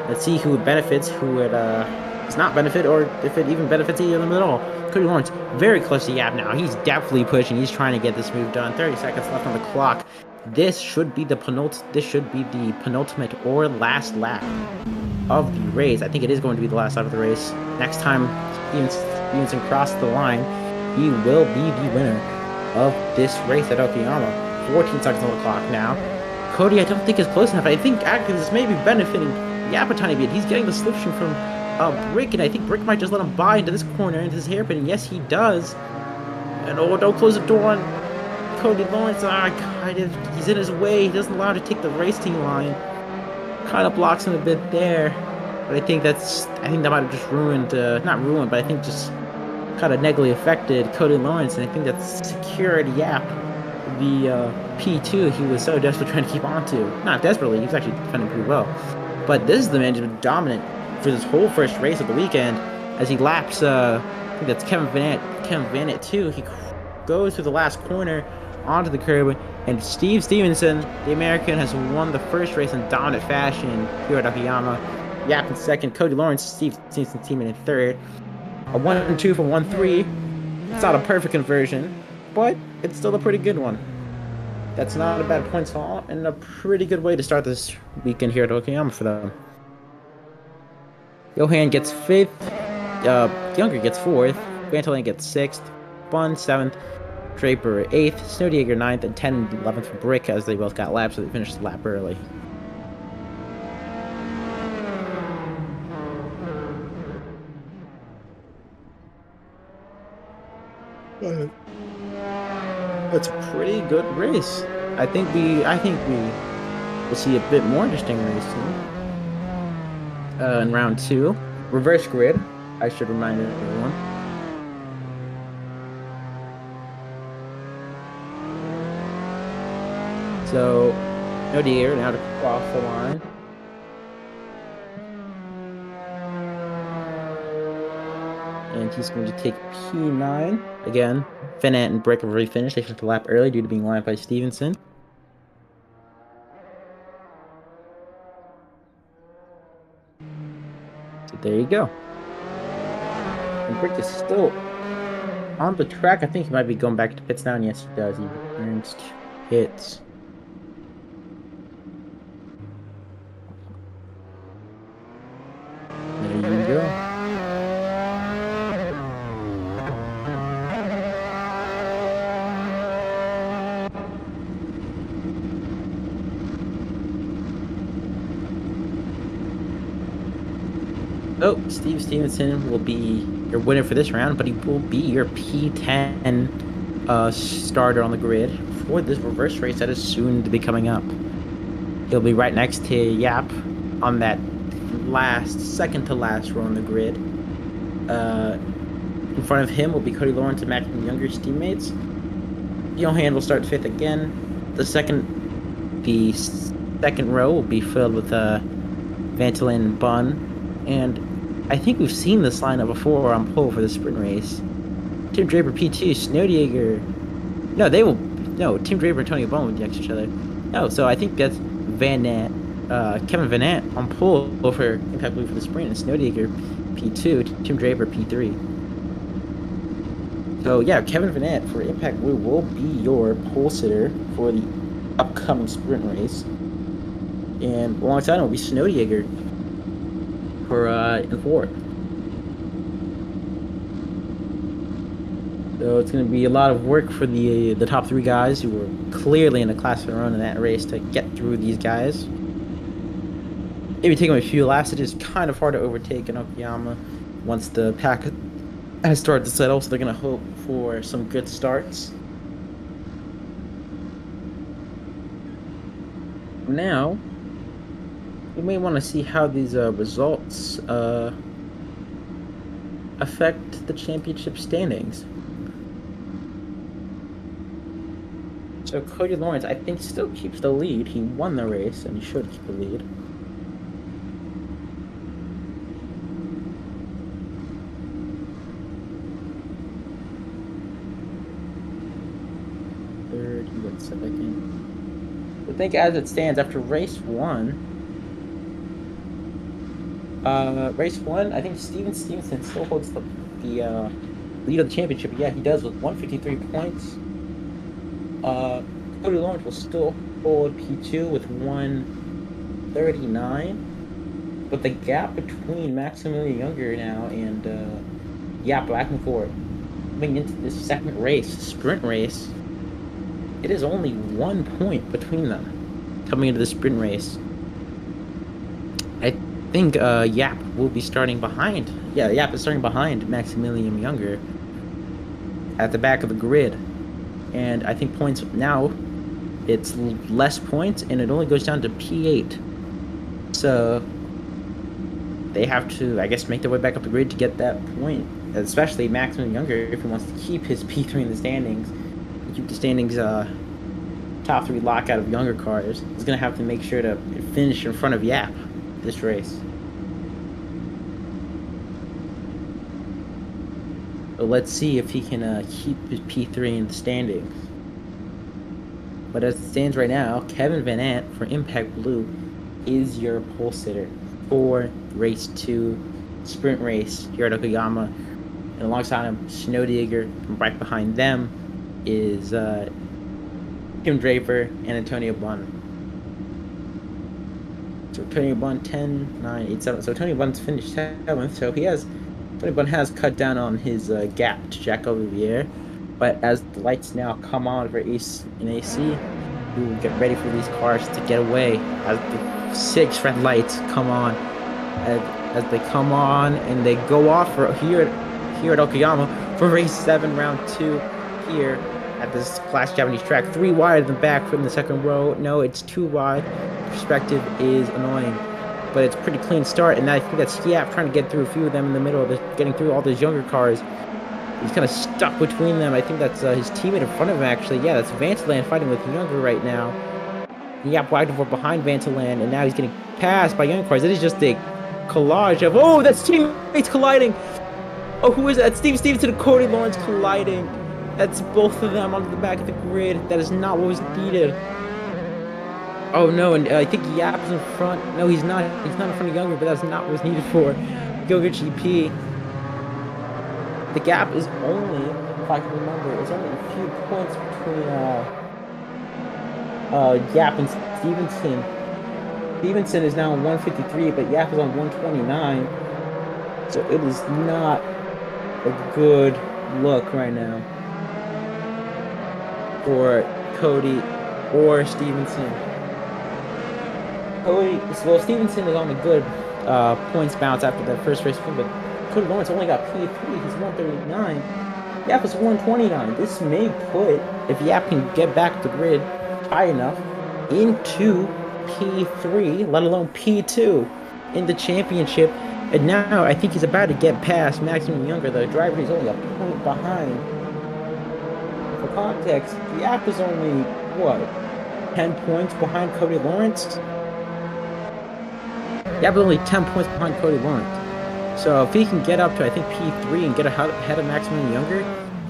Let's see who it benefits, who it does not benefit, or if it even benefits either of them at all. Cody Lawrence very close to Yap now. He's definitely pushing. He's trying to get this move done. 30 seconds left on the clock. This should be the penultimate or last lap of the race. I think it is going to be the last lap of the race. Next time Stevenson crosses the line, he will be the winner of this race at Okayama. 14 seconds on the clock now. Cody, I don't think is close enough. I think actually this may be benefiting Yap a tiny bit. He's getting the slipstream from Brick, and I think Brick might just let him by into this corner, into this hairpin, and yes, he does. And oh, don't close the door on Cody Lawrence. He's in his way. He doesn't allow him to take the racing line. Kind of blocks him a bit there. But I think that might have just ruined, not ruined, but I think just kind of negatively affected Cody Lawrence, and I think that's secured Yap the P2 he was so desperately trying to keep on to. Not desperately, he was actually defending pretty well. But this is the man who's been dominant for this whole first race of the weekend as he laps, I think that's Kevin Vanett too. He goes through the last corner onto the curb, and Steve Stevenson, the American, has won the first race in dominant fashion here at Okayama. Yap in second, Cody Lawrence, Steve Stevenson teaming in third. A 1-2 from 1-3. It's not a perfect conversion, but it's still a pretty good one. That's not a bad points haul, and a pretty good way to start this weekend here at Okayama for them. Johan gets 5th, Younger gets 4th, Vantolin gets 6th, Bun 7th, Draper 8th, Snowdieger 9th, and 10 and 11th for Brick as they both got laps, so they finished the lap early. It's a pretty good race. I think we will see a bit more interesting racing in round 2. Reverse grid, I should remind everyone. So, no deer now to cross the line. And he's going to take P9. Again, Vanett and Brick have already finished. They finished the lap early due to being lined by Stevenson. So there you go. And Brick is still on the track. I think he might be going back to pits now. And yes, he does. He earns hits. So Steve Stevenson will be your winner for this round, but he will be your P10 starter on the grid for this reverse race that is soon to be coming up. He'll be right next to Yap on that second to last row on the grid. Uh, in front of him will be Cody Lawrence and Max Younger's teammates. Johan will start fifth again. The second row will be filled with Vantolin and Bunn. And I think we've seen this lineup before on pole for the sprint race. Tim Draper P2, Snowdinger. No, they will. No, Tim Draper and Tony Bunn will be next to each other. No, so I think that's Kevin Van Nant on pole for Impact Blue for the sprint, and Snowdinger P2, Tim Draper P3. So yeah, Kevin Van Nant for Impact Blue will be your pole sitter for the upcoming sprint race. And alongside him will be Snowdinger for in fourth. So it's going to be a lot of work for the top three guys who were clearly in a class of their own in that race to get through these guys. Maybe take them a few laps. It is kind of hard to overtake in Okayama once the pack has started to settle, so they're going to hope for some good starts. Now, you may want to see how these results affect the championship standings. So Cody Lawrence, I think, still keeps the lead. He won the race, and he should keep the lead. Third, he went second. I think as it stands, after race one, I think Stevenson still holds the lead of the championship. Yeah, he does with 153 points. Cody Lawrence will still hold P2 with 139, but the gap between Maximilian Younger now and Yap Blackmore coming into this second race, sprint race, it is only 1 point between them coming into the sprint race. I think Yap will be starting behind. Yeah, Yap is starting behind Maximilian Younger at the back of the grid. And I think points now, it's less points, and it only goes down to P8. So they have to, I guess, make their way back up the grid to get that point. Especially Maximilian Younger, if he wants to keep his P3 in the standings, keep the standings top three lockout of younger cars, he's going to have to make sure to finish in front of Yap this race. So let's see if he can keep his P3 in the standings. But as it stands right now, Kevin Van Nant for Impact Blue is your pole sitter for race 2 sprint race here at Okayama. And alongside him, Snowdinger, and right behind them is Tim Draper and Antonio Bunn. So Antonio Bunn 10, 9, 8, 7. So Antonio Bunn's finished 7th. So Antonio Bunn has cut down on his gap to Jack Olivier. But as the lights now come on for AC, we will get ready for these cars to get away as the 6 red lights come on. As they come on and they go off for here at Okayama for race 7, round 2 here at this Clash Japanese track. 3 wide in the back from the second row. No, it's 2 wide. Perspective is annoying, but it's a pretty clean start, and I think that's Yap trying to get through a few of them in the middle, getting through all those younger cars. He's kind of stuck between them. I think that's his teammate in front of him, actually. Yeah, that's Vantolin fighting with Younger right now. Yap Wagner behind Vantolin, and now he's getting passed by younger cars. It is just a collage of, oh, that's teammates colliding. Oh, who is that? That's Steve Stevenson and Cody Lawrence colliding. That's both of them onto the back of the grid. That is not what was needed. Oh no, and I think Yap's in front. No, he's not. He's not in front of Younger, but that's not what was needed for Younger GP. The gap is only, if I can remember, it's only a few points between Yap and Stevenson. Stevenson is now on 153, but Yap is on 129. So it is not a good look right now for Cody or Stevenson. Stevenson is on the good points bounce after that first race win, but Cody Lawrence only got P3. He's 139. Yap is 129. This may put, if Yap can get back to the grid high enough, into P3, let alone P2 in the championship. And now I think he's about to get past Maximum Younger, the driver. He's only a point behind. For context, Yap is only, what, 10 points behind Cody Lawrence? Yap is only 10 points behind Cody Lawrence. So if he can get up to, I think, P3 and get ahead of Maximum Younger,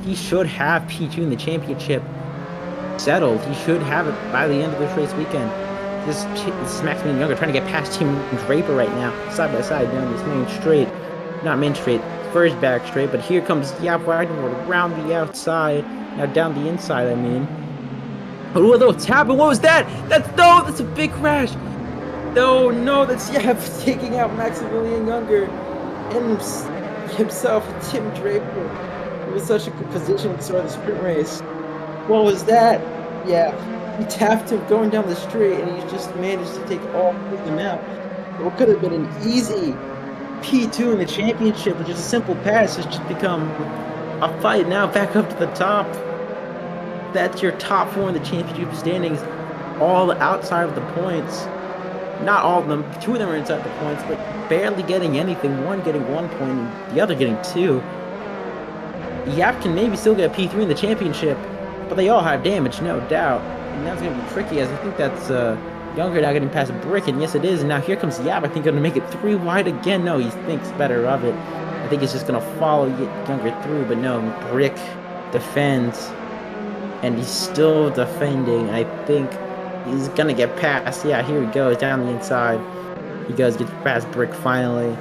he should have P2 in the championship settled. He should have it by the end of this race weekend. This is Maximum Younger trying to get past Team Draper right now, side by side down this main straight. Not main straight, first back straight, but here comes Yap Wagner around the outside. Now down the inside, I mean. But what's happened? What was that? That's a big crash. No, that's Yap taking out Maximilian Younger and himself, Tim Draper. It was such a good position to start the sprint race. What was that? Yeah, he tapped him going down the straight, and he just managed to take all of them out. What could have been an easy P2 in the championship with just a simple pass has just become a fight now back up to the top. That's your top 4 in the championship standings, all outside of the points. Not all of them, 2 of them are inside the points, but barely getting anything. One getting 1 point and the other getting 2. Yap can maybe still get P3 in the championship, but they all have damage, no doubt. And that's going to be tricky, as I think that's Younger now getting past Brick, and yes it is. And now here comes Yap, I think going to make it 3 wide again. No, he thinks better of it. I think he's just going to follow Younger through, but no, Brick defends, and he's still defending. I think he's going to get past. Yeah, here he goes, down the inside. He gets past Brick finally.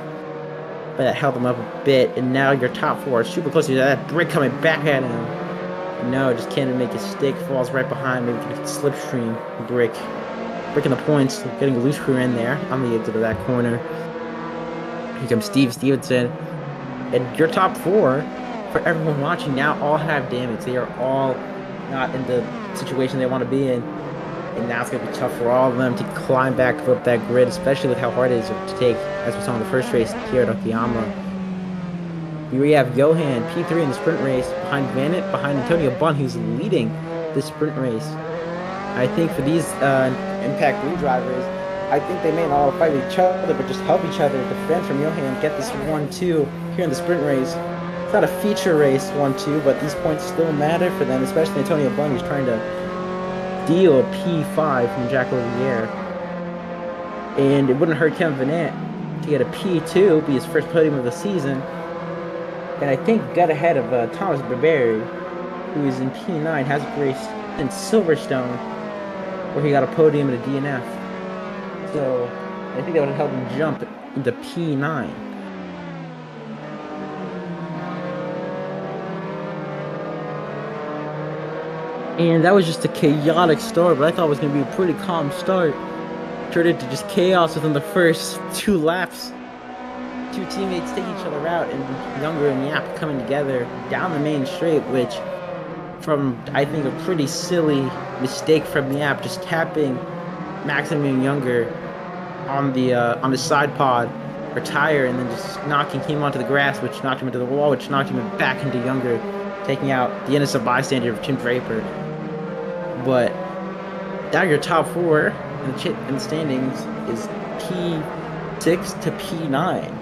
But that held him up a bit, and now your top 4 are super close to that. Brick coming back at him. No, just can't make a stick. Falls right behind. Maybe can slipstream Brick. Breaking the points, getting a loose crew in there on the exit of that corner. Here comes Steve Stevenson. And your top 4, for everyone watching now, all have damage. They are all not in the situation they want to be in. And now it's going to be tough for all of them to climb back up that grid, especially with how hard it is to take, as we saw in the first race here at Okayama. We have Johan, P3 in the sprint race, behind Vanit, behind Antonio Bunn, who's leading this sprint race. I think for these Impact 3 drivers, I think they may not all fight each other, but just help each other defend from Johan, get this 1-2 here in the sprint race. It's not a feature race 1-2, but these points still matter for them, especially Antonio Bunn, who's trying to deal a P5 from Jack Olivier. And it wouldn't hurt Kevin Vanant to get a P2, be his first podium of the season. And I think got ahead of Thomas Barberi, who is in P9, has raced in Silverstone, where he got a podium at a DNF. So I think that would help him jump into P9. And that was just a chaotic start, but I thought it was going to be a pretty calm start. Turned into just chaos within the first 2 laps. 2 teammates take each other out, and Younger and Yap coming together down the main straight, which, from, I think, a pretty silly mistake from Yap, just tapping Maximum Younger on the side pod or tire, and then just knocking him onto the grass, which knocked him into the wall, which knocked him back into Younger, taking out the innocent bystander of Tim Draper. But now your top 4 in the standings is P6 to P9.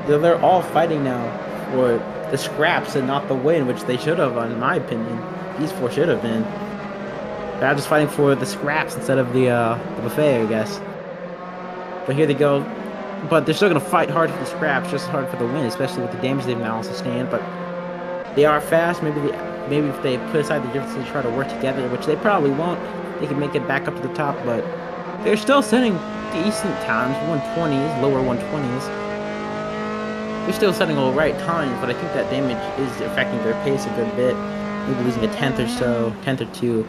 They're all fighting now for the scraps and not the win, which they should have, in my opinion. These 4 should have been. They're just fighting for the scraps instead of the buffet, I guess. But here they go. But they're still going to fight hard for the scraps, just hard for the win, especially with the damage they've now sustained. But they are fast. Maybe if they put aside the differences and try to work together, which they probably won't, they can make it back up to the top. But they're still setting decent times, 120s, lower 120s. They're still setting all right times, but I think that damage is affecting their pace a good bit. Maybe losing a 10th or so, 10th or 2.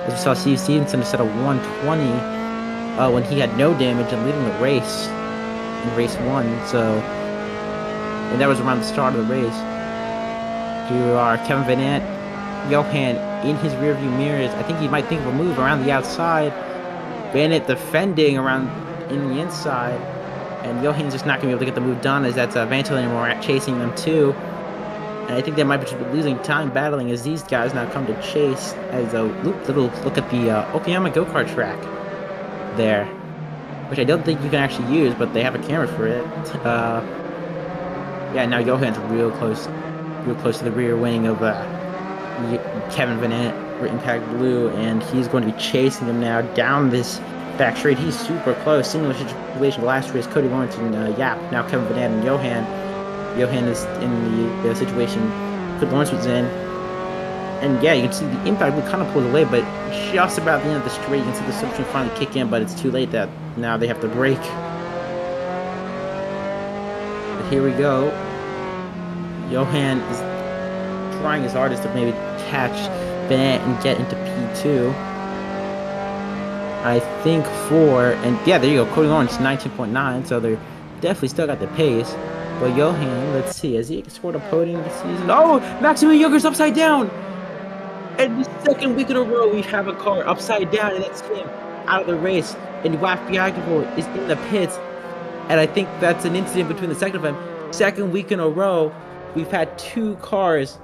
As we saw Steve Stevenson set a 120 when he had no damage and leading the race in race 1. So, and that was around the start of the race. Here are Kevin Vanant, Johan in his rearview mirrors. I think he might think of a move around the outside. Vanant defending around in the inside. And Johan's just not going to be able to get the move done as that's Vantol anymore chasing them too. And I think they might be just losing time battling as these guys now come to chase as a little look at the Okayama go-kart track there, which I don't think you can actually use, but they have a camera for it. Yeah, now Johan's real close to the rear wing of Kevin Vanette for Impact Blue, and he's going to be chasing him now down this back straight. He's super close. Similar situation to last race, Cody Lawrence and Yap. Now Kevin Vanette and Johan. Johan is in the situation Cody Lawrence was in. And yeah, you can see the Impact Blue kind of pulled away, but just about the end of the straight, you can see the substitution finally kick in, but it's too late that now they have to brake. But here we go. Johan is trying his hardest to maybe catch Vanette and get into P2. I think and yeah, there you go. Cody Lawrence 19.9, so they're definitely still got the pace. But Johan, let's see, has he scored a podium this season? Oh, Maximilian Younger's upside down! And the second week in a row, we have a car upside down, and that's him out of the race. And Waf Biagavo is in the pits, and I think that's an incident between the second of them. Second week in a row, we've had two cars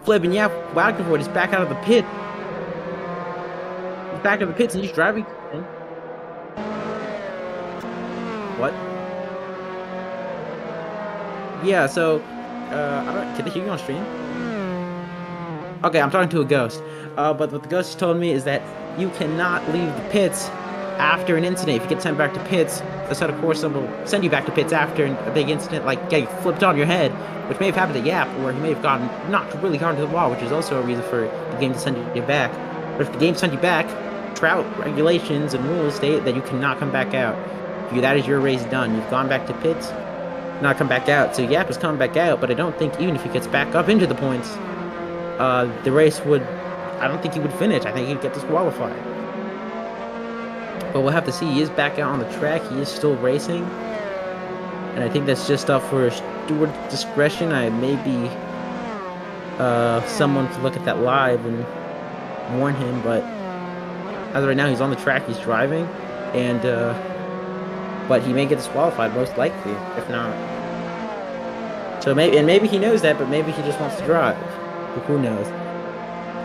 flip, and yeah, Biagavo is back out of the pit. He's back in the pits, and he's driving. What? Yeah, so I don't. Can they hear you on stream? Okay, I'm talking to a ghost. But what the ghost told me is that you cannot leave the pits after an incident. If you get sent back to pits, the set of course will send you back to pits after a big incident, like getting flipped on your head, which may have happened to Yap, or he may have knocked really hard into the wall, which is also a reason for the game to send you back. But if the game sends you back, Trout regulations and rules state that you cannot come back out. That is your race done. You've gone back to pits, not come back out. So Yap is coming back out, but I don't think even if he gets back up into the points, the race I don't think he would finish. I think he'd get disqualified. But we'll have to see. He is back out on the track. He is still racing. And I think that's just up for steward discretion. Maybe someone could look at that live and warn him. But as of right now, he's on the track. He's driving. And, but he may get disqualified, most likely, if not. So maybe he knows that, but maybe he just wants to drive. But who knows?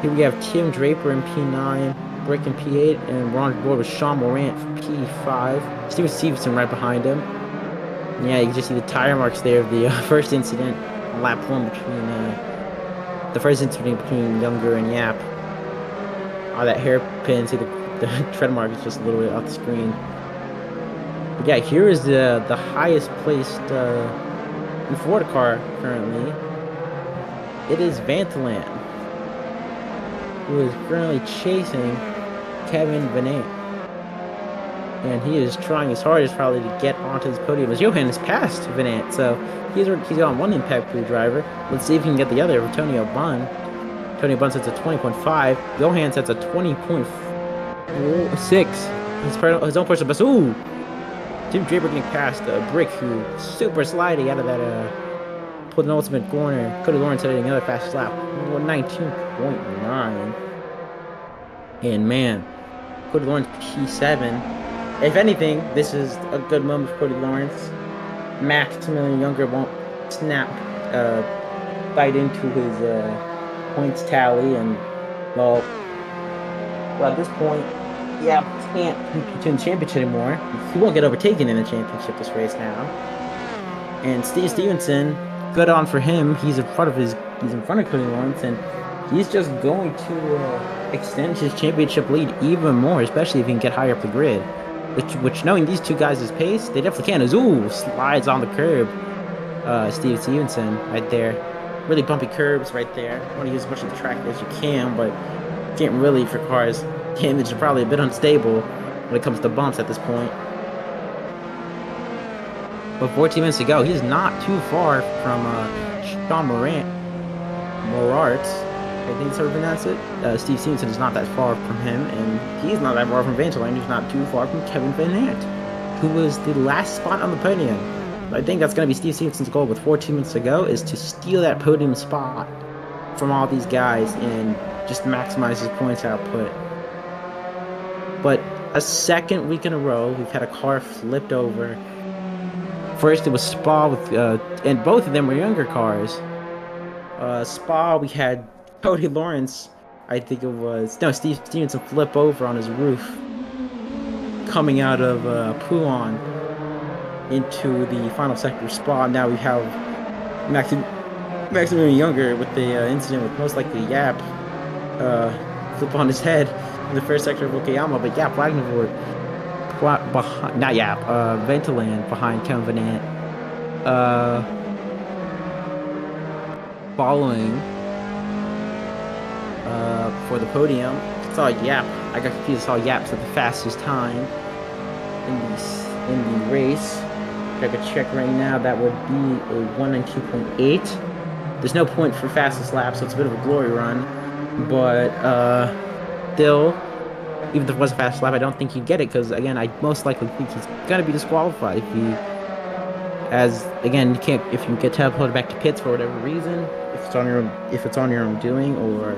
Here we have Tim Draper in P9, Brick in P8, and we're on board with Sean Morant for P5. Stevenson right behind him. And yeah, you can just see the tire marks there of the first incident, lap one between Younger and Yap. Oh, that hairpin, see the tread mark is just a little bit off the screen. But yeah, here is the highest placed Florida car currently. It is Vantalan, who is currently chasing Kevin Vanette. And he is trying his hardest probably to get onto this podium as Johan has passed Vanette. So he's on one Impact Blue driver. Let's see if he can get the other, Antonio Bunn. Antonio Bunn sets a 20.5. Johan sets a 20.6. His own personal best. Ooh! Tim Draper getting past Brick, who super sliding out of that pulled an ultimate corner. Cody Lawrence had another fast lap. 19.9. And man, Cody Lawrence P7. If anything, this is a good moment for Cody Lawrence. Maximilian Younger won't bite into his points tally, and well, at this point, yeah, can't compete in the championship anymore. He won't get overtaken in the championship this race now. And Steve Stevenson, good on for him. He's in front of Cody Lawrence, and he's just going to extend his championship lead even more, especially if he can get higher up the grid. Which knowing these two guys' pace, they definitely can. Ooh, slides on the curb. Steve Stevenson right there. Really bumpy curbs right there. You want to use as much of the track as you can, but can't really for cars. Damage are probably a bit unstable when it comes to bumps at this point. But 14 minutes to go. He's not too far from Sean Morant. I think that's how we pronounce it. Steve Stevenson is not that far from him, and he's not that far from Vantalan. He's not too far from Kevin Vanette, who was the last spot on the podium. But I think that's going to be Steve Stevenson's goal with 14 minutes to go, is to steal that podium spot from all these guys and just maximize his points output. But a second week in a row, we've had a car flipped over. First, it was Spa with, and both of them were younger cars. Spa, we had Cody Lawrence, I think it was, no, Steve Stevenson flip over on his roof coming out of Pouon into the final sector of Spa. Now we have Maximilian Younger with the incident with most likely Yap flip on his head in the first sector of Okayama, but Yap Wagnevort behind, not Yap, Ventaland behind Kevin Vanant. Following for the podium. Saw Yap. I got confused. Saw Yap's at the fastest time in the race. If I could check right now, that would be a 192.8. There's no point for fastest lap, so it's a bit of a glory run. But still, even if it was a fast lap, I don't think he'd get it because again, I most likely think he's gonna be disqualified if he, as again, you can't if you get teleported back to pits for whatever reason, if it's on your own doing, or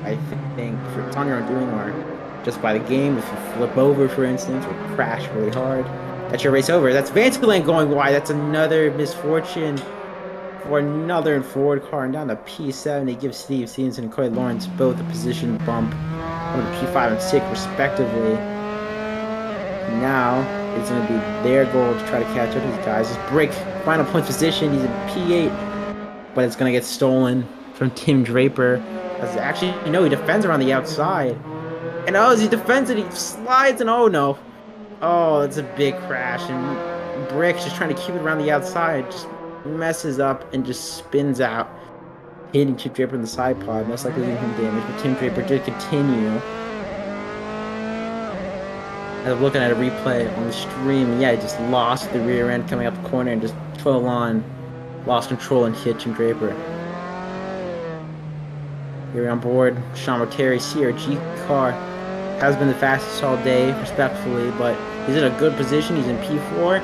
I think if it's on your own doing, or just by the game, if you flip over, for instance, or crash really hard, that's your race over. That's Vantaland going wide. That's another misfortune for another forward car, and down to P7. They give Steve Stevenson and Cody Lawrence both a position bump over to P5 and 6 respectively. Now it's going to be their goal to try to catch up these guys. His break final point position, he's in P8, but it's going to get stolen from Tim Draper. As actually, he defends around the outside. And as he defends it, he slides, and oh no. Oh, it's a big crash, and Brick's just trying to keep it around the outside, just messes up and just spins out, hitting Tim Draper in the side pod, most likely doing him damage, but Tim Draper did continue. As I'm looking at a replay on the stream, yeah, he just lost the rear end coming up the corner and just full on lost control and hit Tim Draper. Here on board, Sean Terry CRG car has been the fastest all day, respectfully, but he's in a good position. He's in P4.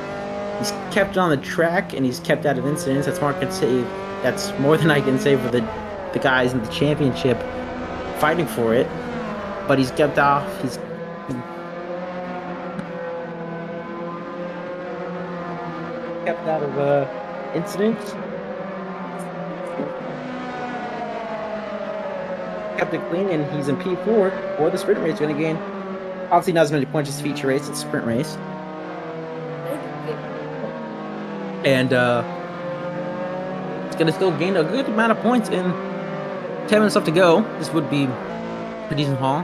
He's kept on the track and he's kept out of incidents. That's more I can say. That's more than I can say for the guys in the championship fighting for it. But he's kept off. He's kept out of incidents. Kept it clean, and he's in P4 for the sprint race. Going to gain, obviously not as many points as feature race. It's a sprint race, and it's going to still gain a good amount of points in 10 minutes left to go. This would be a decent haul.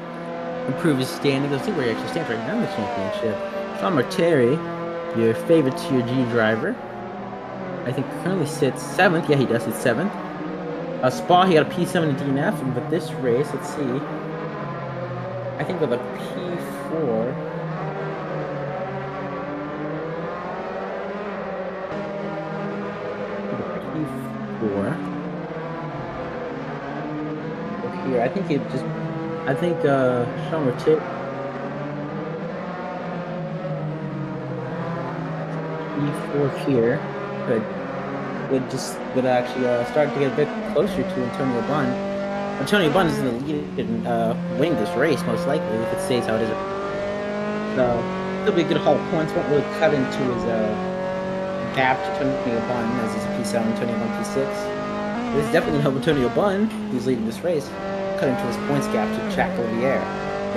Improve his standing. Let's see where he actually stands right now in the championship. Sean Terry, your favorite Tier G driver, I think currently sits 7th. Yeah, he does sit 7th. Spa, he got a P7 in DNF, and with this race, let's see. I think with a P4. Here, I think Sean Terry. P4 here would actually start to get a bit closer to Antonio Bunn. Antonio Bunn is in the lead and winning this race most likely if it stays how it is. So it'll be a good haul of points. Won't really cut into his gap to Antonio Bunn as he's a P7, Antonio Bunn P6. This is definitely help Antonio Bunn, who's leading this race, cut into his points gap to Jack Olivier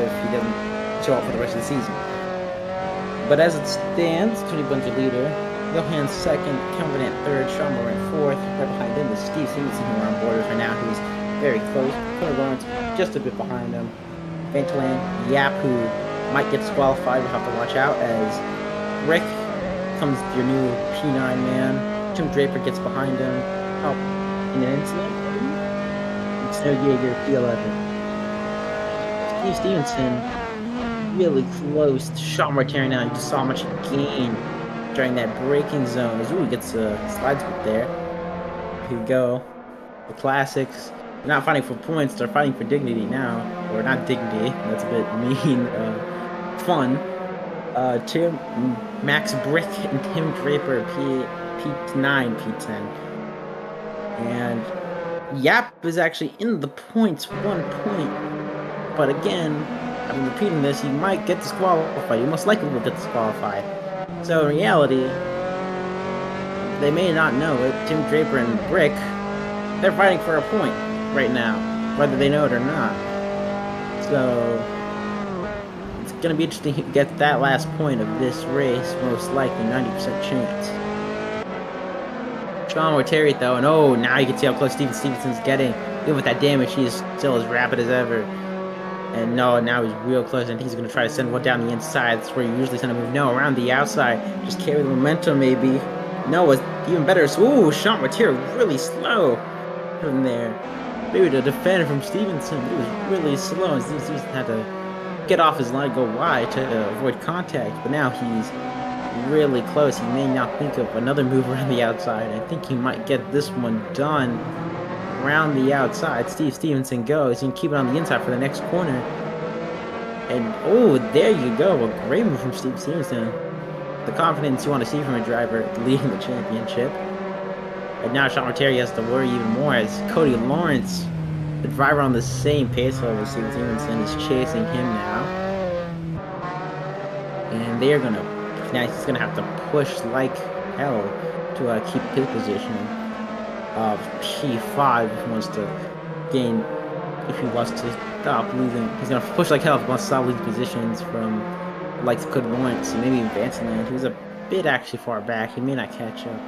if he doesn't show up for the rest of the season. But as it stands, Antonio Bunn's your leader. Johan second, Kevin Vanant third, Sean Moran fourth. Right behind him is Steve Stevenson, who are on borders right now, who's very close. Cody Lawrence just a bit behind him. Vantaland, Yap, who might get disqualified, we'll have to watch out as Rick comes your new P9 man. Tim Draper gets behind him. Help in an incident. It's no Jaeger P11. Steve Stevenson really close to Sean Martin now. You just saw how much he gained during that braking zone. As he gets a slide split there. Here we go. The classics. They're not fighting for points, they're fighting for dignity now. Or not dignity, that's a bit mean. Fun. Max Brick and Tim Draper, P9, P10. And Yap is actually in the points, 1 point. But again, I'm repeating this, he might get disqualified. He most likely will get disqualified. So in reality, they may not know it, Tim Draper and Brick, they're fighting for a point right now, whether they know it or not. So it's going to be interesting to get that last point of this race, most likely 90% chance. Sean Mortari though, and oh, now you can see how close Stevenson's getting. Even with that damage, he is still as rapid as ever. And no, now he's real close. I think he's going to try to send one down the inside. That's where you usually send a move. No, around the outside. Just carry the momentum, maybe. No, it's even better. Ooh, Sean Mortari really slow from there. Maybe to defend from Stevenson. It was really slow. And Stevenson had to get off his line, go wide to avoid contact. But now he's really close. He may not think of another move around the outside. I think he might get this one done around the outside. Stevenson goes. You can keep it on the inside for the next corner. And oh, there you go. A great move from Stevenson. The confidence you want to see from a driver leading the championship. And now Sean Mortari has to worry even more as Cody Lawrence, the driver on the same pace level as Stevenson, is chasing him now. And they're going to, now he's going to have to push like hell to keep his position of P5 if he wants to gain, if he wants to stop losing. He's going to push like hell if he wants to stop losing positions from like Cody Lawrence and maybe Vanceland, who's a bit actually far back. He may not catch up.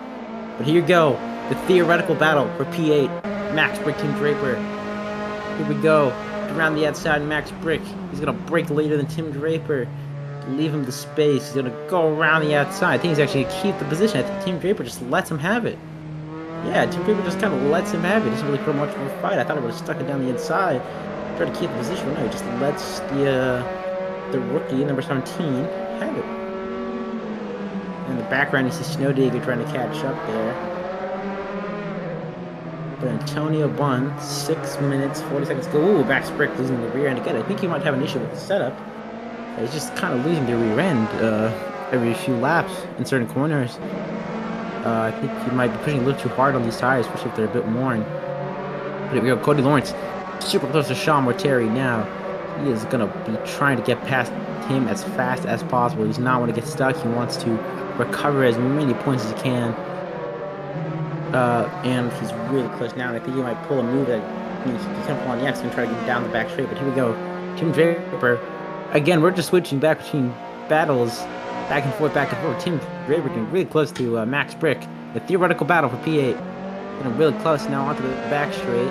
But here you go, the theoretical battle for P8. Max Brick, Tim Draper. Here we go. Around the outside, Max Brick. He's going to break later than Tim Draper. Leave him the space. He's going to go around the outside. I think he's actually going to keep the position. I think Tim Draper just lets him have it. Yeah, Tim Draper just kind of lets him have it. He doesn't really put much of a fight. I thought he would have stuck it down the inside. Try to keep the position. But no, he just lets the rookie, number 17, have it. In the background, you see Snow Digger trying to catch up there. But Antonio Bunn, 6 minutes, 40 seconds to go. Ooh, Max Brick losing the rear end again. I think he might have an issue with the setup. He's just kind of losing the rear end every few laps in certain corners. I think he might be pushing a little too hard on these tires, especially if they're a bit worn. But here we go, Cody Lawrence, super close to Sean Mortari now. He is going to be trying to get past him as fast as possible. He's not want to get stuck. He wants to recover as many points as he can. And he's really close now. And I think he might pull a move that he can't pull on the X and try to get down the back straight. But here we go. Tim Draper. Again, we're just switching back between battles. Back and forth, back and forth. Tim Draper getting really close to Max Brick. The theoretical battle for P8. Getting really close now onto the back straight.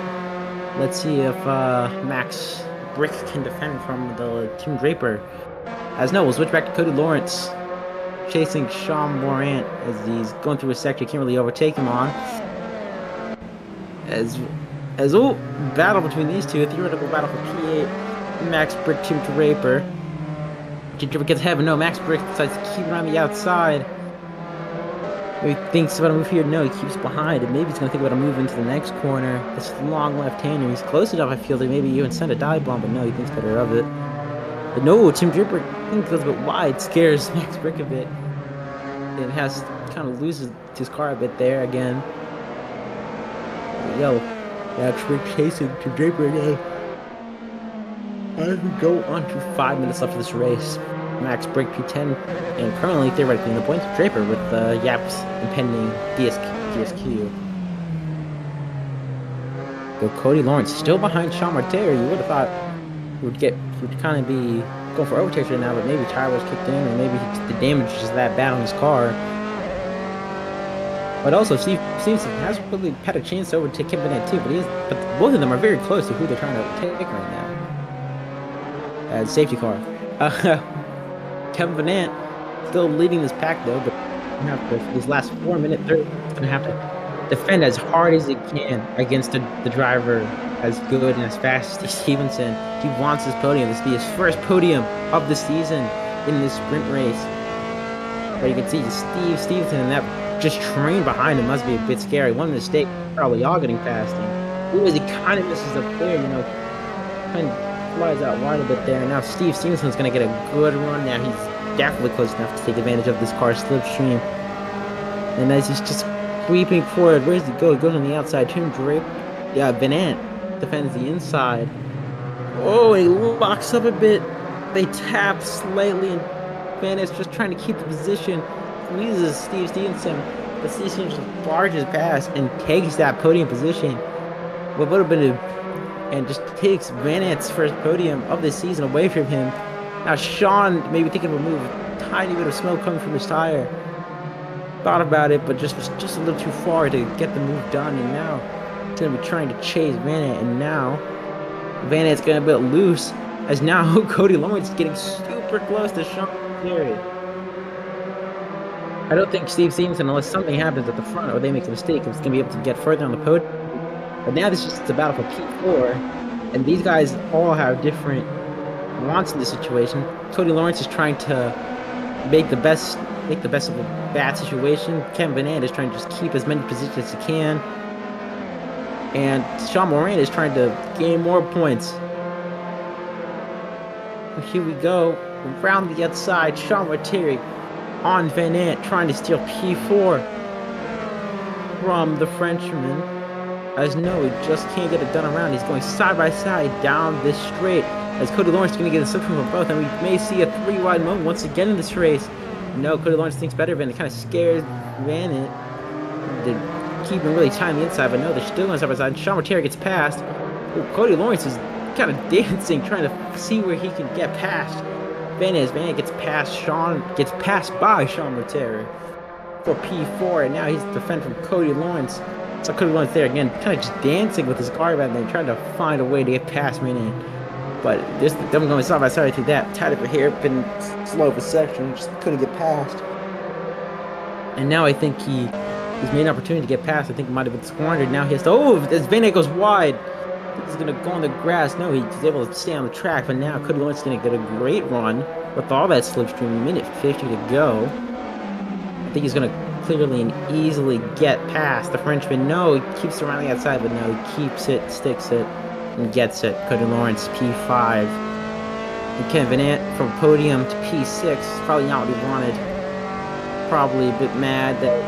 Let's see if Max Brick can defend from the Tim Draper. As no, we'll switch back to Cody Lawrence. Chasing Sean Morant as he's going through his sector. Can't really overtake him on. As battle between these two. A theoretical battle for P8. Max Brick, Tim Draper. Tim Draper gets heaven. No, Max Brick decides to keep around the outside. Maybe he thinks about a move here. No, he keeps behind. And maybe he's going to think about a move into the next corner. This long left-hander. He's close enough, I feel, that maybe even send a dive bomb. But no, he thinks better of it. But no, Tim Draper, I think, goes a bit wide. Scares Max Brick a bit. And has kind of loses his car a bit there again. There we go. Max Brick chasing Tim Draper again. As we go on to 5 minutes left of this race. Max Brick P10 and currently theoretically in the points Draper with Yap's impending DSQ. Go Cody Lawrence still behind Sean Mortari. You would have thought he would kind of be going for overtakes right now, but maybe tire was kicked in or maybe the damage is that bad on his car. But also Stevenson has really had a chance to overtake Kevin Van too, but both of them are very close to who they're trying to overtake right now. Safety car. Kevin Van still leading this pack though, but for these last 4 minutes, they're going to have to defend as hard as he can against the driver as good and as fast as Stevenson. He wants his podium. This will be his first podium of the season in this sprint race. But you can see Stevenson and that just train behind him must be a bit scary. One mistake, probably all getting past him. Ooh, as he kind of misses up there, kind of flies out wide a bit there. Now Stevenson's going to get a good run. Now he's definitely close enough to take advantage of this car's slipstream. And as he's just sweeping forward, where does he go? He goes on the outside. Tim Draper, Van defends the inside. Oh, he locks up a bit. They tap slightly, and Van is just trying to keep the position. Squeezes Stevenson. But CC just barges past and takes that podium position with a little bit of, and just takes Van Ant's first podium of the season away from him. Now Sean maybe thinking of a move, a tiny bit of smoke coming from his tire. Thought about it, but just was just a little too far to get the move done. And now he's gonna be trying to chase Van Ant, and now Van Ant's gonna be a bit loose as now Cody Lawrence is getting super close to Sean Terry. I don't think Steve Stevenson, unless something happens at the front or they make a mistake, is gonna be able to get further on the podium. But now this is just a battle for P4, and these guys all have different wants in this situation. Cody Lawrence is trying to make the best of a bad situation. Kevin Van Ant is trying to just keep as many positions as he can. And Sean Moran is trying to gain more points. And here we go. Around the outside, Sean Terry on Van Ant trying to steal P4 from the Frenchman. As no, he just can't get it done around. He's going side by side down this straight. As Cody Lawrence is going to get a slip from them both. And we may see a 3-wide moment once again in this race. No, Cody Lawrence thinks better of it. It kind of scares Van Ant. They're keeping really tight on the inside, but no, they're still on side by side. Sean Terry gets past. Oh, Cody Lawrence is kind of dancing, trying to see where he can get past Van Ant gets past Sean, gets passed by Sean Terry for P4, and now he's defending from Cody Lawrence. So Cody Lawrence there again, kind of just dancing with his guard and then trying to find a way to get past Van Ant. But just them going side by side through that tight of a hairpin slow of a section, just couldn't get past. And now I think he's made an opportunity to get past. I think it might have been squandered. Now he has to, as Van Ant goes wide, he's going to go on the grass. No, he's able to stay on the track, but now Cody Lawrence is going to get a great run with all that slipstream. Minute 50 to go. I think he's going to clearly and easily get past the Frenchman. No, he keeps surrounding outside, but no, he keeps it, sticks it, and gets it. Cody Lawrence, P5. And Kevin Van Ant from podium to P6. Probably not what he wanted. Probably a bit mad that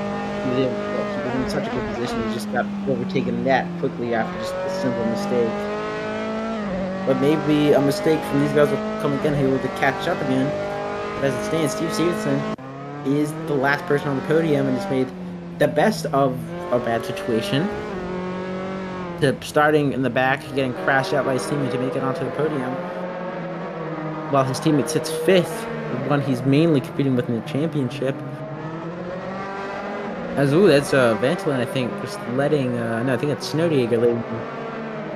he was able to keep him in such a good position. He just got overtaken that quickly after just a simple mistake. But maybe a mistake from these guys will come again. He'll be able to catch up again. But as it stands, Steve Stevenson is the last person on the podium and has made the best of a bad situation. Starting in the back, getting crashed out by his teammate to make it onto the podium, while his teammate sits 5th, the one he's mainly competing with in the championship. As that's Vantolin, I think, just letting no, I think it's Snowdigger letting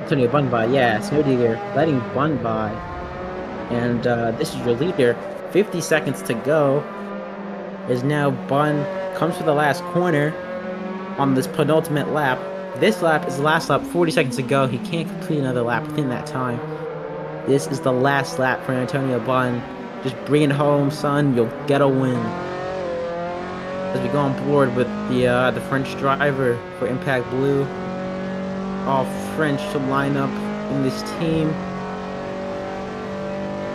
Antonio Bunn by. Yeah, Snowdigger letting Bunn by. And this is your leader. 50 seconds to go. Is now Bunn comes to the last corner on this penultimate lap. This lap is the last lap, 40 seconds to go. He can't complete another lap within that time. This is the last lap for Antonio Bunn. Just bring it home, son. You'll get a win. As we go on board with the French driver for Impact Blue. All French to line up in this team.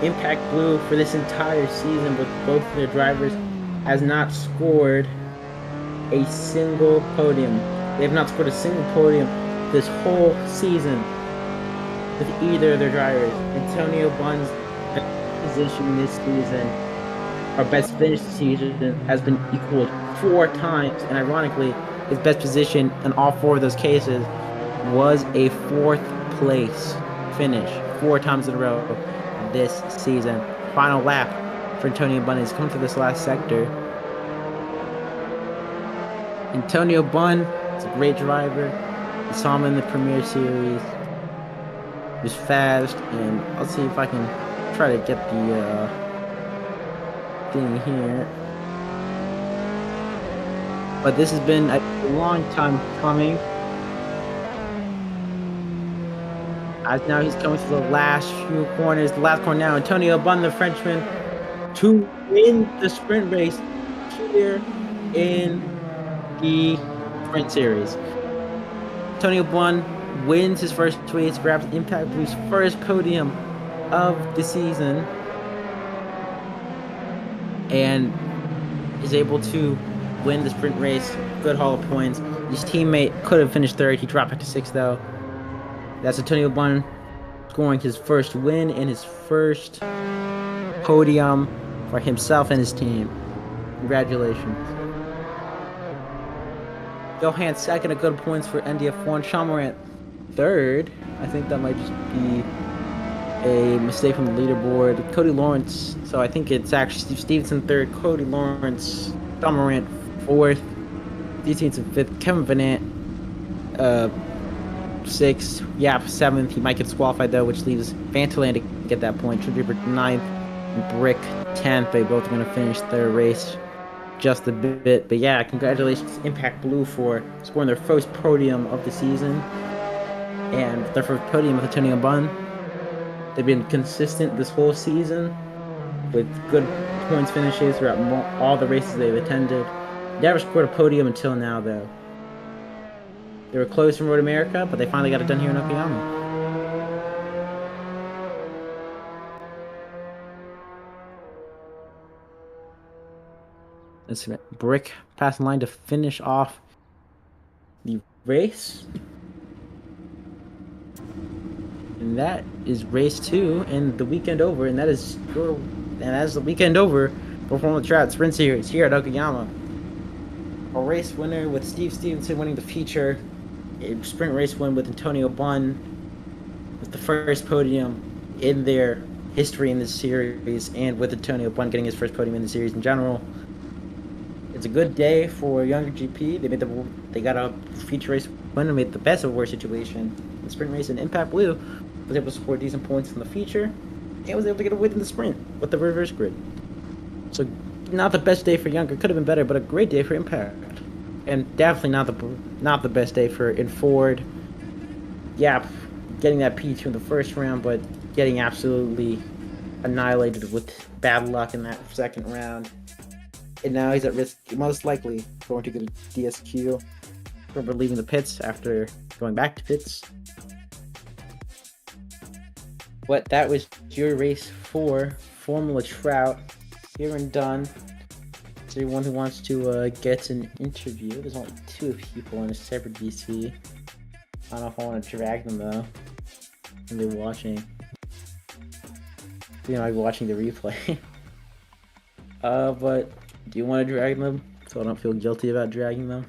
Impact Blue for this entire season with both their drivers has not scored a single podium. They have not scored a single podium this whole season with either of their drivers. Antonio Bunn's position this season, our best finish this season, has been equaled 4 times, and ironically, his best position in all 4 of those cases was a 4th place finish 4 times in a row this season. Final lap for Antonio Bunn is coming to this last sector. Antonio Bunn is a great driver. We saw him in the Premier Series. He was fast, and I'll see if I can try to get the thing here. But this has been a long time coming. As now he's coming to the last few corners. The last corner now. Antonio Bunn, the Frenchman, to win the sprint race here in the Sprint Series. Antonio Bunn wins his first race, grabs Impact Blue's first podium of the season, and is able to win the sprint race. Good haul of points. His teammate could have finished 3rd. He dropped back to 6th though. That's Antonio Bunn scoring his first win and his first podium for himself and his team. Congratulations. Johan second, a good points for NDF1. Shamarant third. I think that might just be a mistake from the leaderboard. Cody Lawrence. So I think it's actually Steve Stevenson third, Cody Lawrence, Shamarant fourth, Steve Stevenson fifth, Kevin Vanant sixth, Yap seventh. He might get disqualified though, which leaves Vantaland to get that point. Trooper ninth, and Brick 10th. They both are going to finish their race just a bit. But yeah, congratulations Impact Blue for scoring their first podium of the season and their first podium with Antonio Bunn. They've been consistent this whole season with good points finishes throughout all the races they've attended. Never scored a podium until now, though. They were close from Road America, but they finally got it done here in Okayama. Let's Brick passing line to finish off the race. And that is race 2 and the weekend over. And that is the weekend over for Formula Trout Sprint Series here at Okayama. A race winner with Steve Stevenson winning the feature. A sprint race win with Antonio Bunn. With the first podium in their history in this series, and with Antonio Bunn getting his first podium in the series in general. It's a good day for Younger GP. They got a feature race win and made the best of a worst situation. The sprint race in Impact Blue was able to score decent points from the feature and was able to get a win in the sprint with the reverse grid. So not the best day for Younger, could have been better, but a great day for Impact. And definitely not the best day for Ford. Yeah, getting that P2 in the first round, but getting absolutely annihilated with bad luck in that second round. And now he's at risk, most likely going to get a DSQ for leaving the pits after going back to pits. But that was your race for Formula Trout here and done. So everyone who wants to get an interview, there's only 2 people in a separate DC. I don't know if I want to drag them though. And they're watching. I'll be watching the replay. But do you want to drag them so I don't feel guilty about dragging them?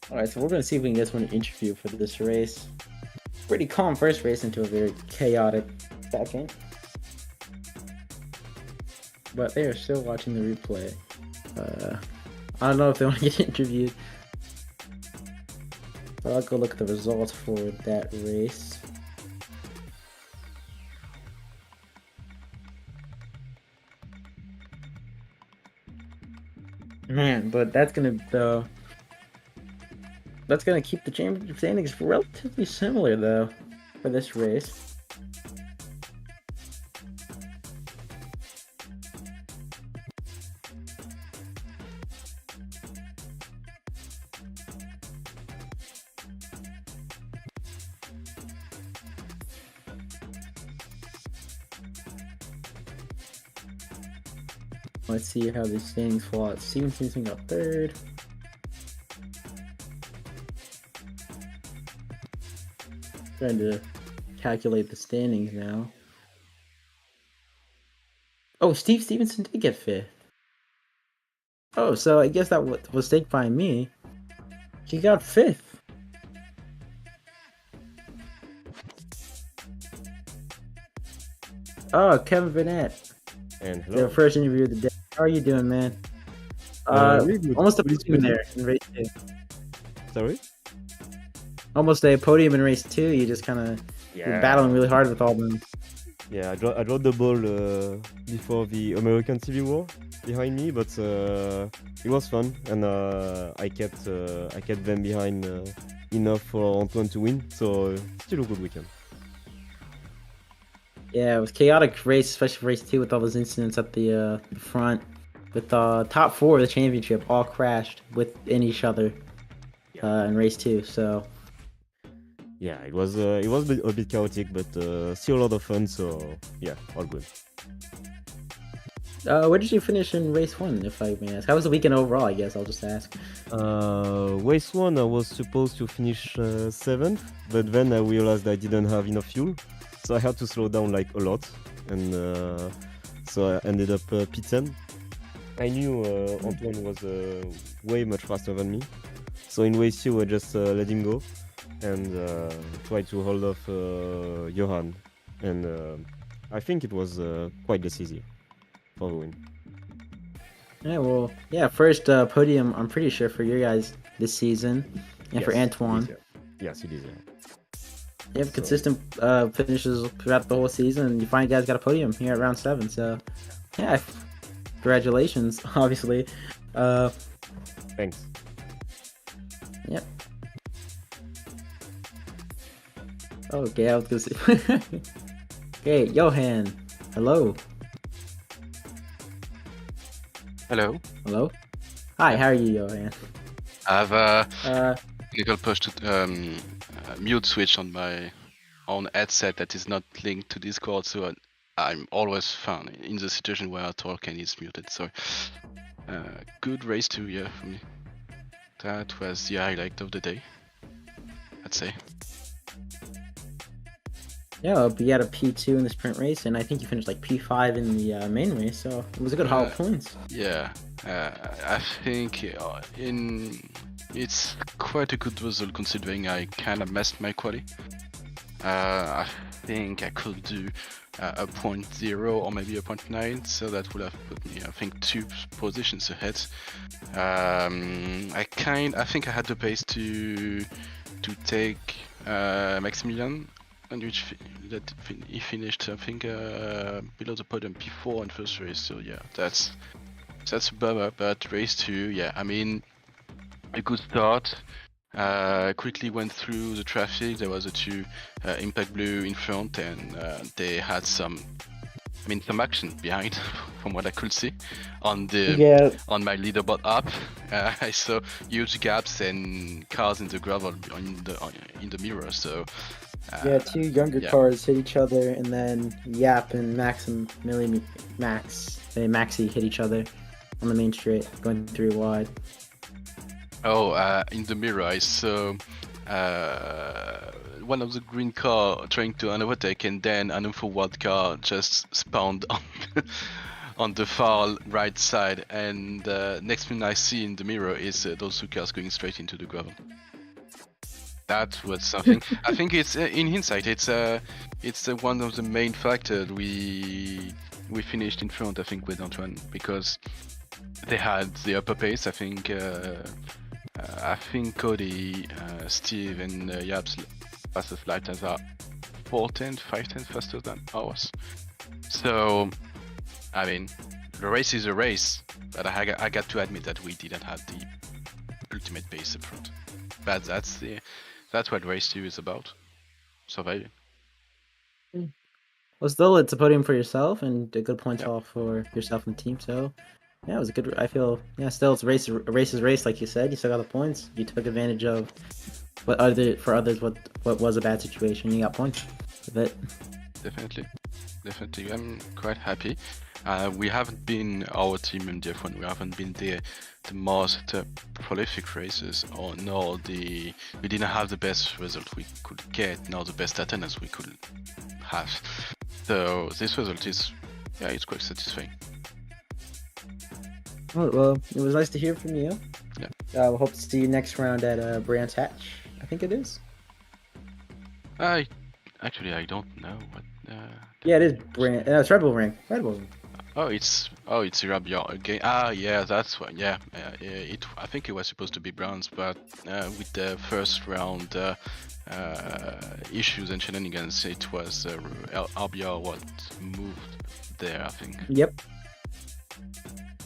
Alright, so we're going to see if we can get someone to interview for this race. Pretty calm first race into a very chaotic second. But they are still watching the replay. I don't know if they want to get interviewed. But I'll go look at the results for that race. Man, but that's gonna keep the championship standings relatively similar though for this race. Let's see how the standings fall out. Stevenson got third. Trying to calculate the standings now. Oh, Steve Stevenson did get fifth. Oh, so I guess that was a mistake by me. He got fifth. Oh, Kevin Vanette. And hello. Their first interview of the day. How are you doing, man? Almost a podium there in race 2. Sorry? Almost a podium in race 2. You just kind of were battling really hard with all of them. Yeah, I dropped the ball before the American Civil War behind me, but it was fun, and I kept them behind enough for Antoine to win. So still a good weekend. Yeah, it was a chaotic race, especially for race 2 with all those incidents at the front. With the top 4 of the championship all crashed within each other in race 2. So yeah, it was a bit chaotic, but still a lot of fun. So yeah, all good. Where did you finish in race 1, if I may ask? How was the weekend overall, I guess I'll just ask. Race 1, I was supposed to finish 7th, but then I realized I didn't have enough fuel, so I had to slow down like a lot, and so I ended up P10. I knew Antoine was way much faster than me, so in race 2 I just let him go and tried to hold off Johan, and I think it was quite decisive for the win. Yeah, well, yeah, first podium, I'm pretty sure, for your guys this season, and for Antoine. Yes, it is. You have consistent finishes throughout the whole season, and you finally guys got a podium here at round 7. So, yeah, congratulations, obviously. Thanks. Yep. Okay, I was gonna say. Okay, Johan. Hello. Hello. Hello. Hi, how are you, Johan? I have a technical push to mute switch on my own headset that is not linked to Discord, so I'm always found in the situation where I talk and it's muted. So good race 2 here for me. That was the highlight of the day, I'd say. Yeah, but you had a P2 in the sprint race, and I think you finished like P5 in the main race, so it was a good haul of points. Yeah, I think it's quite a good result considering I kind of messed my quali. I think I could do a 0.0 or maybe a 0.9, so that would have put me, I think, 2 positions ahead. I think I had the pace to take Maximilian, and he finished, I think, below the podium P4 in first race. So yeah, that's a bummer. But race 2, yeah, I mean, a good start. Quickly went through the traffic. There was a 2 Impact Blue in front, and they had some action behind, from what I could see on my leaderboard app. I saw huge gaps and cars in the gravel in the mirror. So yeah, 2 younger cars hit each other, and then Yap and Maxi hit each other on the main straight, going through wide. Oh, in the mirror I saw one of the green car trying to overtake, and then an forward car just spawned on the far right side, and next thing I see in the mirror is those 2 cars going straight into the gravel. That was something. I think it's in hindsight, it's one of the main factors we finished in front, I think, with Antoine, because they had the upper pace. I think Cody, Steve, and Yap's fastest lap times are 4/10, 5/10 faster than ours. So, I mean, the race is a race, but I got to admit that we didn't have the ultimate pace up front. But that's what race 2 is about. Surviving. Well, still, it's a podium for yourself and a good point haul for yourself and the team. So, yeah, it was a good. I feel, yeah, still, it's a race is race, like you said. You still got the points. You took advantage of what was a bad situation. You got points with it. Definitely. I'm quite happy. We haven't been, our team in DF1, we haven't been the most prolific races, or we didn't have the best result we could get, nor the best attendance we could have. So this result is, it's quite satisfying. Well, it was nice to hear from you. Yeah. We'll hope to see you next round at Brands Hatch, I think it is. I don't know what. Yeah, it is Brand. It's Red Bull Ring. Red Bull. Oh, it's Rabia again. Ah, yeah, that's one. Yeah, I think it was supposed to be bronze, but with the first round issues and shenanigans, it was RBR what moved there, I think. Yep.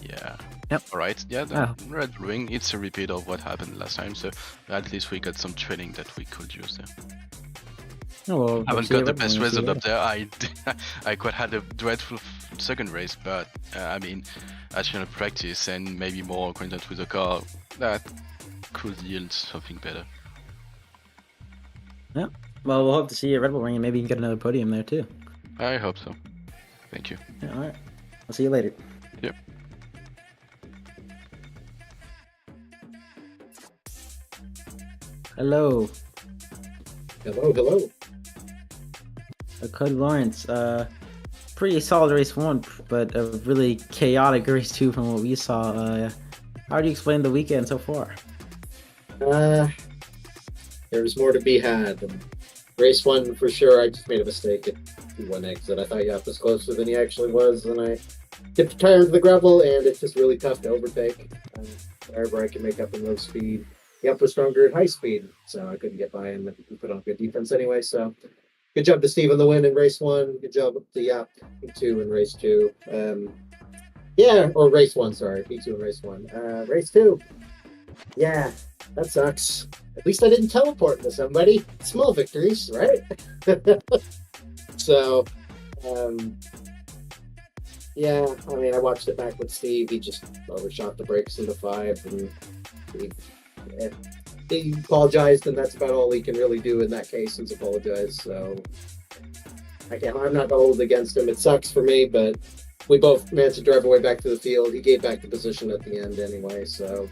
Yeah. Yep. All right. Yeah, the Red Bull Ring. It's a repeat of what happened last time, so at least we got some training that we could use there. Oh, well, I haven't got the best result up there. I quite had a dreadful second race, but I mean, additional practice and maybe more contact with the car, that could yield something better. Yeah. Well, we'll hope to see you at Red Bull Ring, and maybe you can get another podium there too. I hope so. Thank you. Yeah, all right. I'll see you later. Hello, Hello. Cody Lawrence. Pretty solid race 1, but a really chaotic race 2 from what we saw. How do you explain the weekend so far? There's more to be had. Race 1, for sure, I just made a mistake at P1 exit. I thought Yap was closer than he actually was, and I dipped the tire into the gravel, and it's just really tough to overtake. Wherever I can make up in low speed. Yap was stronger at high speed, so I couldn't get by him and put on good defense anyway. So good job to Steve on the win in race 1. Good job to Yap P2 in race 2. Or race 1, sorry. P2 in race 1. Race 2. Yeah, that sucks. At least I didn't teleport into somebody. Small victories, right? So, yeah, I mean, I watched it back with Steve. He just overshot the brakes into 5, and he apologized, and that's about all he can really do in that case is apologize. So, I'm not gonna hold it against him. It sucks for me, but we both managed to drive our way back to the field. He gave back the position at the end anyway, so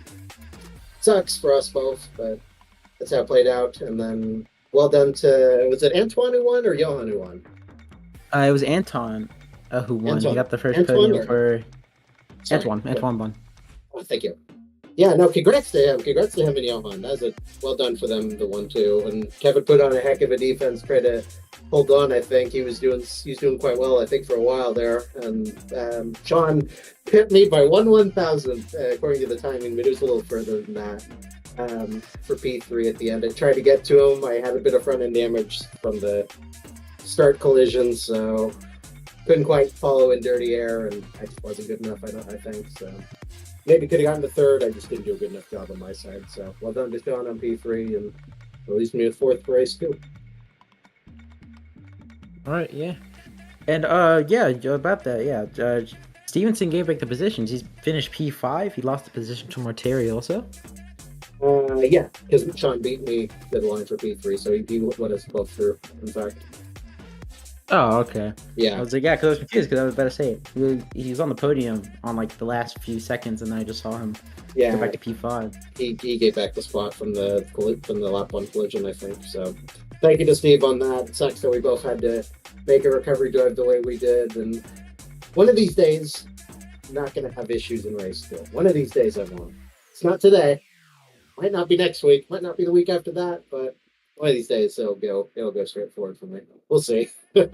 sucks for us both, but that's how it played out. And then, well done to, was it Antoine who won or Johan who won? It was Anton who won. Anton. He got the first Antoine podium for Sorry. Antoine won. Oh, thank you. Yeah, no, congrats to him. Congrats to him and Johan. That was a well done for them, the 1-2. And Kevin put on a heck of a defense, tried to hold on. I think he was doing quite well, I think, for a while there. And Sean hit me by 1/1000 according to the timing, but it was a little further than that. For P3 at the end, I tried to get to him. I had a bit of front end damage from the start collision, so couldn't quite follow in dirty air, and I just wasn't good enough. I think so. Maybe could have gotten to third. I just didn't do a good enough job on my side. So well done to Sean on P3, and at least me a 4th for race 2. All right, yeah, and about that, yeah. Stevenson gave back the positions. He's finished P5. He lost the position to Mortari also. Yeah, because Sean beat me to the line for P3, so he let us both through. In fact. Oh, okay. Yeah. I was like, yeah, because I was confused because I was about to say it. He was on the podium on like the last few seconds, and then I just saw him go back to P5. He gave back the spot from the lap 1 collision, I think. So thank you to Steve on that. It sucks that we both had to make a recovery drive the way we did, and one of these days, I'm not going to have issues in race 2. One of these days I won't. It's not today. Might not be next week. Might not be the week after that, but one of these days it'll go straight forward for me. We'll see. Yeah,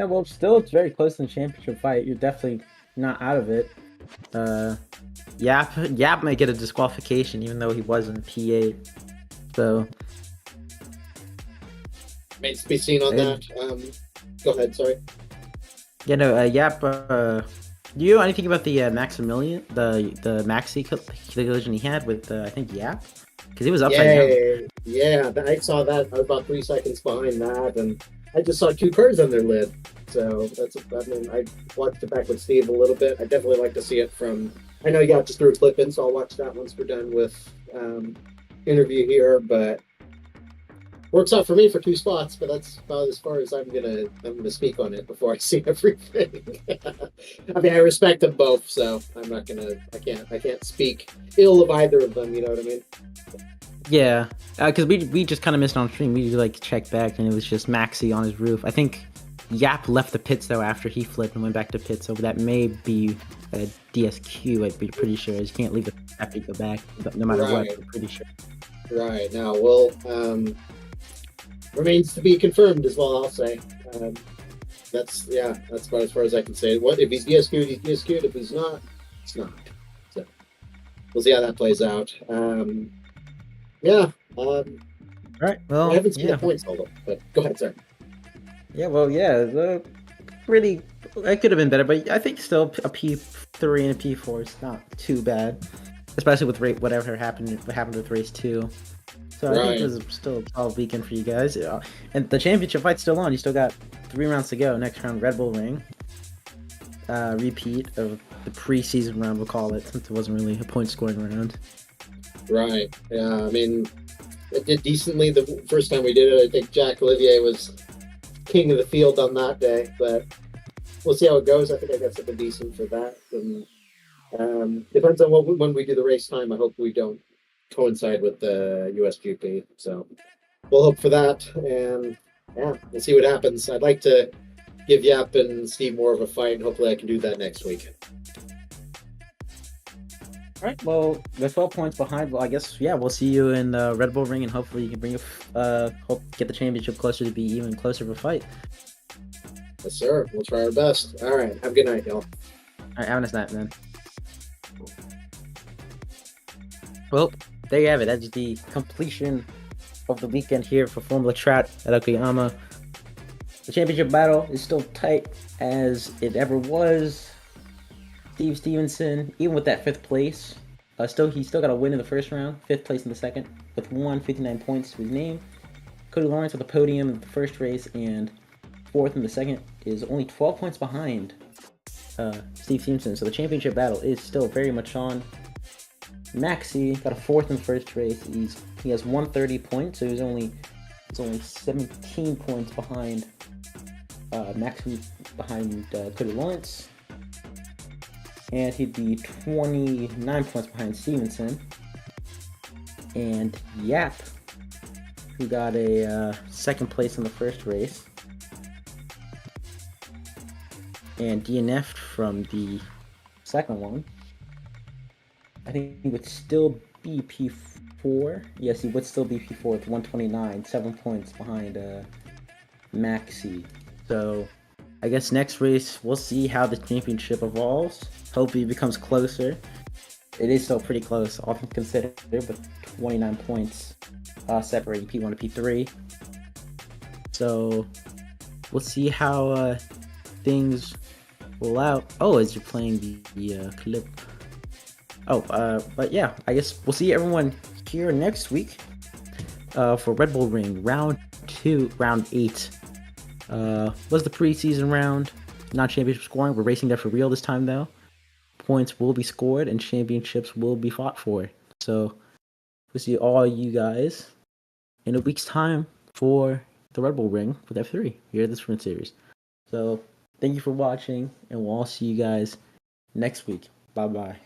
well, still, it's very close in the championship fight. You're definitely not out of it. Yap might get a disqualification even though he was in P8. So Remains to be seen on that. Go ahead, sorry. Yeah, no, Yap. Do you know anything about the Maximilian, the Maxi collision he had with I think Yap? Because he was upside down. Yeah, I saw that. I was about 3 seconds behind that, and I just saw 2 cars on their lid. So I watched it back with Steve a little bit. I definitely like to see it from. I know Yap just threw a clip in, so I'll watch that once we're done with interview here. But works out for me for 2 spots, but that's about as far as I'm gonna speak on it before I see everything. I mean, I respect them both, so I'm not gonna. I can't speak ill of either of them. You know what I mean? Yeah, because we just kind of missed on stream. We like checked back, and it was just Maxi on his roof. I think Yap left the pits though after he flipped and went back to pit, so that may be a DSQ. I'd be pretty sure. You can't leave it after you go back, no matter what. I'm pretty sure. Right now, well, remains to be confirmed as well. I'll say that's about as far as I can say. What if he's DSQ'd? He's DSQ'd. If he's not, it's not. So we'll see how that plays out. Right. Well, I haven't seen the points hold up, but go ahead, sir. Yeah. Well, yeah. Really, it could have been better, but I think still a P3 and a P4 is not too bad, especially with whatever happened with race 2. So I think it was still a solid weekend for you guys. And the championship fight's still on. You still got 3 rounds to go. Next round, Red Bull Ring. Repeat of the preseason round, we'll call it, since it wasn't really a point scoring round. Right. Yeah. I mean, it did decently the first time we did it. I think Jack Olivier was king of the field on that day, but we'll see how it goes. I think I got something decent for that. And depends on when we do the race time. I hope we don't coincide with the USGP. So we'll hope for that, and yeah, we'll see what happens. I'd like to give Yap and Steve more of a fight. Hopefully, I can do that next week. All right. Well, we're 12 points behind. Well, I guess we'll see you in the Red Bull Ring, and hopefully you can bring hope get the championship closer to be even closer of a fight. Yes, sir. We'll try our best. All right. Have a good night, y'all. All right, have a nice night, man. Well, there you have it. That's the completion of the weekend here for Formula Trout at Okayama. The championship battle is still tight as it ever was. Steve Stevenson, even with that 5th place, he still got a win in the first round, 5th place in the second, with 159 points to his name. Cody Lawrence with the podium in the first race and 4th in the second is only 12 points behind Steve Stevenson. So the championship battle is still very much on. Maxi got a 4th in the first race. He has 130 points, so he's only 17 points behind Maxi, behind Cody Lawrence. And he'd be 29 points behind Stevenson. And Yap, who got a 2nd place in the first race. And DNF'd from the second one. I think he would still be P4. Yes, he would still be P4 with 129, 7 points behind Maxi. So I guess next race, we'll see how the championship evolves. Hopefully it becomes closer. It is still pretty close, all things considered, with 29 points separating P1 to P3. So we'll see how things roll out. Oh, as you're playing the clip. But yeah, I guess we'll see everyone here next week for Red Bull Ring round 8. Was the preseason round, not championship scoring. We're racing there for real this time though. Points will be scored and championships will be fought for. So we'll see all you guys in a week's time for the Red Bull Ring with F3 here at the Sprint Series. So thank you for watching, and we'll all see you guys next week. Bye bye.